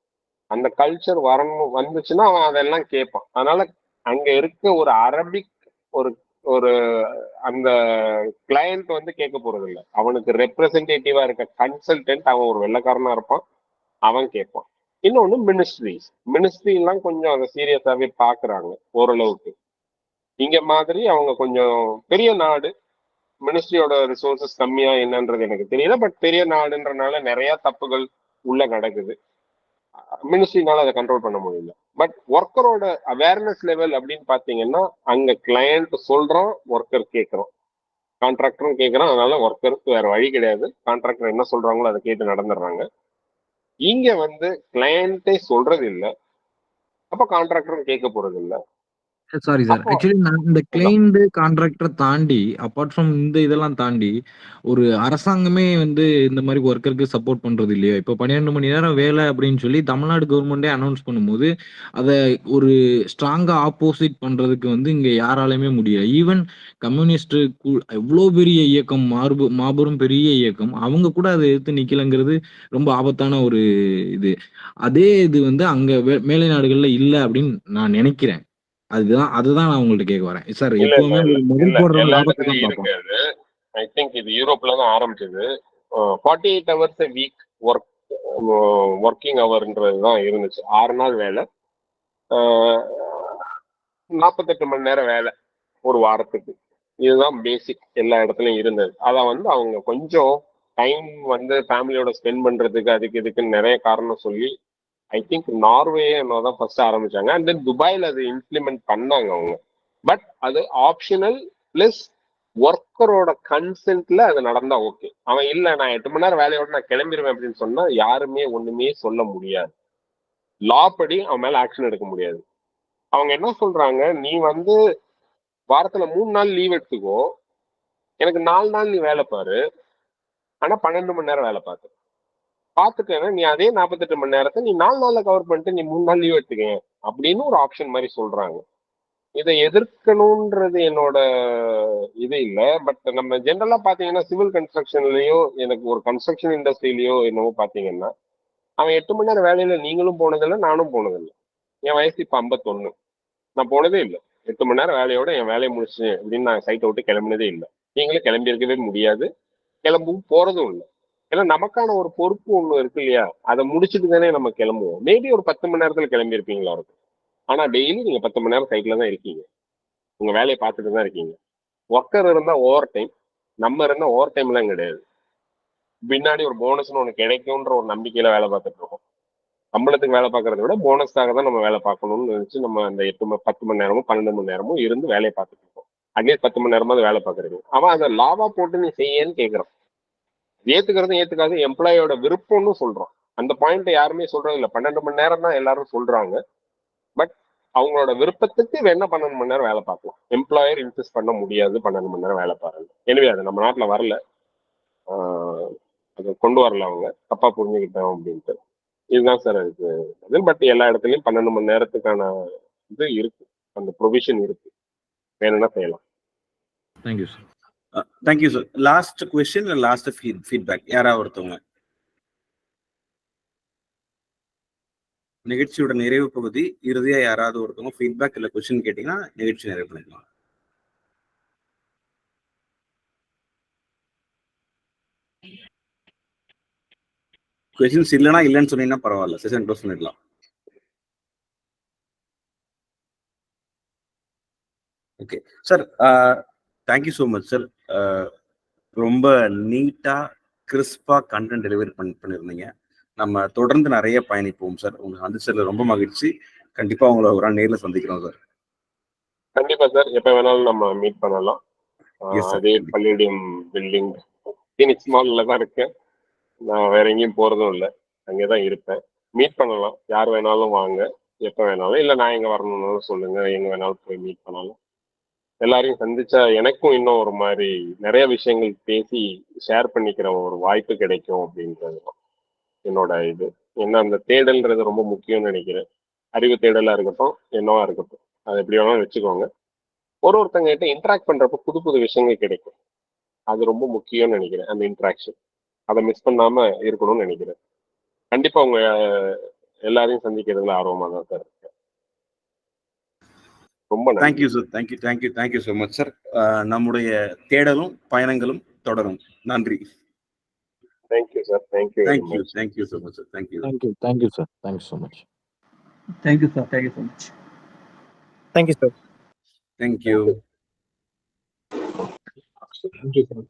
அந்த கல்ச்சர் வரணும், வந்துச்சுன்னா அவன் அதெல்லாம் கேட்பான். அதனால அங்க இருக்க ஒரு அரபிக் ஒரு ஒரு அந்த கிளையண்ட் வந்து கேட்க போறது இல்லை. அவனுக்கு ரெப்ரசன்டேட்டிவா இருக்க கன்சல்டன்ட் அவன் ஒரு வெள்ளைக்காரனா இருப்பான், அவன் கேட்பான். இன்னொன்னு மினிஸ்ட்ரி எல்லாம் கொஞ்சம் அதை சீரியஸாவே பாக்குறாங்க ஓரளவுக்கு. இங்க மாதிரி அவங்க கொஞ்சம் பெரிய நாடு, மினிஸ்ட்ரியோட ரிசோர்சஸ் கம்மியா என்னன்றது எனக்கு தெரியல. பட் பெரிய நாடுன்றனால நிறைய தப்புகள் உள்ள நடக்குது. மினிஸ்ட்ரினால அதை கண்ட்ரோல் பண்ண முடியல. பட் ஒர்க்கரோட அவேர்னஸ் லெவல் அப்படின்னு பாத்தீங்கன்னா அங்க கிளையண்ட் சொல்றோம், ஒர்க்கர் கேட்கிறோம், கான்ட்ராக்டரும் கேட்கறான். அதனால ஒர்க்கருக்கு வேற வழி கிடையாது, கான்ட்ராக்டர் என்ன சொல்றாங்களோ அதை கேட்டு நடந்துடுறாங்க. இங்க வந்து கிளையண்டே சொல்றது இல்லை, அப்ப கான்ட்ராக்டரும் கேட்க போறது இல்லை. சாரி சார், அப்போ ஆக்சுவலி நான் இந்த கிளைண்ட் கான்ட்ராக்டர் தாண்டி அப்பார்ட் ஃப்ரம் இந்த இதெல்லாம் தாண்டி ஒரு அரசாங்கமே வந்து இந்த மாதிரி ஒர்க்கருக்கு சப்போர்ட் பண்றது இல்லையா? இப்போ 12 மணி நேரம் வேலை அப்படின்னு சொல்லி தமிழ்நாடு கவர்மெண்டே அனௌன்ஸ் பண்ணும்போது அதை ஒரு ஸ்ட்ராங்கா ஆப்போசிட் பண்றதுக்கு வந்து இங்க யாராலையுமே முடியல. ஈவன் கம்யூனிஸ்ட் எவ்வளோ பெரிய இயக்கம், மாபெரும் பெரிய இயக்கம், அவங்க கூட அதை எதிர்த்து நிக்கலங்கிறது ரொம்ப ஆபத்தான ஒரு இது. அதே இது வந்து அங்க மேலை நாடுகள்ல இல்லை அப்படின்னு நான் நினைக்கிறேன். அதுதான் நான் உங்கள்ட்ட கேட்க வரேன் சார். இல்ல இல்ல எப்பவுமே இல்ல ஒரு முதல் இல்ல போடுறவங்க எல்லா லாபத்தை இடத்துலயும் தான் இருக்கு பார்ப்பான். அது. ஐ திங்க் இது யூரோப்ல தான் ஆரம்பிச்சது. 48 ஹவர்ஸ் வீக் ஒர்க்கிங் ஹவர்ன்றது தான் இருந்துச்சு. 6 நாள் வேலை, 48 மணி நேரம் வேலை ஒரு வாரத்துக்கு. இதுதான் பேசிக் எல்லா இடத்துலயும் இருந்தது. அதை வந்து அவங்க கொஞ்சம் டைம் வந்து ஃபேமிலியோட ஸ்பெண்ட் பண்றதுக்கு அதுக்கு இதுக்குன்னு நிறைய காரணம் சொல்லி ஐ திங்க் நார்வே தான் ஃபர்ஸ்ட் ஆரம்பிச்சாங்க. அண்ட் தென் துபாயில் அது இம்ப்ளிமெண்ட் பண்ணாங்க அவங்க. பட் அது ஆப்ஷனல் பிளஸ் ஒர்க்கரோட கன்சென்ட்ல அது நடந்தா ஓகே. அவன் இல்ல நான் 8 மணி நேரம் வேலையோட நான் கிளம்பிடுவேன் அப்படின்னு சொன்னா யாருமே ஒண்ணுமே சொல்ல முடியாது. லா படி அவன் மேல ஆக்ஷன் எடுக்க முடியாது. அவங்க என்ன சொல்றாங்க, நீ வந்து வாரத்துல 3 நாள் லீவ் எடுத்துக்கோ, எனக்கு 4 நாள் நீ வேலை பாரு, ஆனா 12 மணி நேரம் வேலை பார்த்துட்டேன்னா நீ அதே 48 மணி நேரத்தை நீ 4 நாள்ல கவர் பண்ணிட்டு நீ 3 நாள் லீவ் எடுத்துக்க அப்படின்னு ஒரு ஆப்ஷன் மாதிரி சொல்றாங்க. இதை எதிர்க்கணும்ன்றது என்னோட இது இல்லை. பட் நம்ம ஜென்ரலா பாத்தீங்கன்னா சிவில் கன்ஸ்ட்ரக்ஷன்லயோ எனக்கு ஒரு கன்ஸ்ட்ரக்ஷன் இண்டஸ்ட்ரியிலயோ என்னவோ பாத்தீங்கன்னா அவன் 8 மணி நேரம் வேலையில நீங்களும் போனதில்லை நானும் போனதில்லை. என் வயசு இப்ப 51, நான் போனதே இல்லை. 8 மணி நேரம் வேலையோட என் வேலையை முடிச்சு அப்படின்னு நான் சைட்டை விட்டு கிளம்பினதே இல்லை. நீங்களும் கிளம்பி இருக்கவே முடியாது, கிளம்பவும் போறதும் இல்லை. ஏன்னா நமக்கான ஒரு பொறுப்பு ஒண்ணு இருக்கு இல்லையா, அதை முடிச்சுட்டு தானே நம்ம கிளம்புவோம். மேபி ஒரு 10 மணி நேரத்துல கிளம்பி இருப்பீங்களா இருக்கும். ஆனா டெய்லி நீங்க 10 மணி நேரம் சைட்ல தான் இருக்கீங்க, உங்க வேலையை பார்த்துட்டு தான் இருக்கீங்க. ஒர்க்கர் இருந்தா ஓவர் டைம், நம்ம இருந்தா ஓவர் டைம்லாம் கிடையாது. பின்னாடி ஒரு போனஸ்னு ஒன்று கிடைக்கும்ன்ற ஒரு நம்பிக்கையில வேலை பார்த்துட்டு இருக்கோம். சம்பளத்துக்கு வேலை பார்க்கறத விட போனஸ்க்காக தான் நம்ம வேலை பார்க்கணும்னு நினைச்சு நம்ம அந்த 10 மணி நேரமும் 12 மணி நேரமும் இருந்து வேலையை பார்த்துட்டு இருக்கோம். அட்லீஸ்ட் 10 மணி நேரமாவது வேலை பார்க்கறது. அவன் அதை லாபா போட்டு நீ செய்யன்னு கேட்கறான். ஏத்துக்கிறதும் ஏத்துக்காது எம்ப்ளாயோட விருப்பம்னு சொல்றோம். அந்த பாயிண்ட் யாருமே சொல்றது இல்லை. 12 மணி நேரம் தான் எல்லாரும் சொல்றாங்க. பட் அவங்களோட விருப்பத்துக்கு வேணா 12 மணி நேரம் வேலை பார்க்கலாம். எம்ப்ளாயர் இன்சிஸ்ட் பண்ண முடியாது 12 மணி நேரம் வேலை பாருங்க. எனவே அது நம்ம நாட்டில் வரல, அதை கொண்டு வரல, அவங்க தப்பா புரிஞ்சுக்கிட்டோம் அப்படின்ட்டு. இதுதான் சார் அதுக்கு அது. பட் எல்லா இடத்துலயும் 12 மணி நேரத்துக்கான இது இருக்கு, அந்த ப்ரொவிஷன் இருக்கு, வேணும்னா செய்யலாம். Thank you sir. Thank you sir. Last question, last feedback யாராவது ஒருத்தவங்க. நிகழ்ச்சியோட நிறைவு பகுதி, இறுதியா யாராவது ஒருத்தவங்க ஃபீட்பேக் இல்ல கொஸ்டின் கேட்டீங்கன்னா நிகழ்ச்சி நிறைவு பண்ணிக்கலாம். கொஸ்டின்ஸ் இல்லைன்னா இல்லைன்னு சொன்னீங்கன்னா பரவாயில்ல, செஷன் க்ளோஸ் பண்ணிடலாம். Okay sir, thank you so much sir. ரொம்ப நீட்டா கிறிஸ்பா கண்டென்ட் டெலிவரி பண்ணியிருந்தீங்க. நம்ம தொடர்ந்து நிறைய பயணிப்போம் சார். உங்க சந்திச்சதுல ரொம்ப மகிழ்ச்சி. கண்டிப்பா உங்களை ஒரு நாள் நேரில் சந்திக்கிறோம் சார். கண்டிப்பா சார், எப்ப வேணாலும் நம்ம மீட் பண்ணலாம். Yes sir. அதே பல்லிடியம் பில்டிங் ஃபீனிக்ஸ் மால்ல தான் இருக்கேன். நான் வேற எங்கேயும் போறதும் இல்லை, அங்கேதான் இருப்பேன். மீட் பண்ணலாம், யார் வேணாலும் வாங்க, எப்ப வேணாலும். இல்லை நான் எங்க வரணும்னாலும் சொல்லுங்க, எங்க வேணாலும் போய் மீட் பண்ணலாம். எல்லாரையும் சந்திச்சா எனக்கும் இன்னும் ஒரு மாதிரி நிறைய விஷயங்கள் பேசி ஷேர் பண்ணிக்கிற ஒரு வாய்ப்பு கிடைக்கும் அப்படின்றது தான் என்னோட இது. என்ன அந்த தேடல்ன்றது ரொம்ப முக்கியம்னு நினைக்கிறேன். அறிவு தேடலா இருக்கட்டும், என்னவா இருக்கட்டும், அது எப்படி வேணாலும் வச்சுக்கோங்க. ஒருத்தங்க கிட்ட இன்ட்ராக்ட் பண்றப்ப புது புது விஷயங்கள் கிடைக்கும், அது ரொம்ப முக்கியம்னு நினைக்கிறேன். அந்த இன்ட்ராக்ஷன் அதை மிஸ் பண்ணாம இருக்கணும்னு நினைக்கிறேன். கண்டிப்பா உங்க எல்லாரையும் சந்திக்கிறதுல ஆர்வமா தான் சார் இருக்கேன். ரொம்ப thank you sir. Thank you so much sir. நம்முடைய தேடலும் பயணங்களும் தொடரும். நன்றி. Thank you sir. Thank you so much sir. Thank you sir. Thank you so much. Thank you sir. Thank you so much. Thank you sir. Thank you. Thank you sir.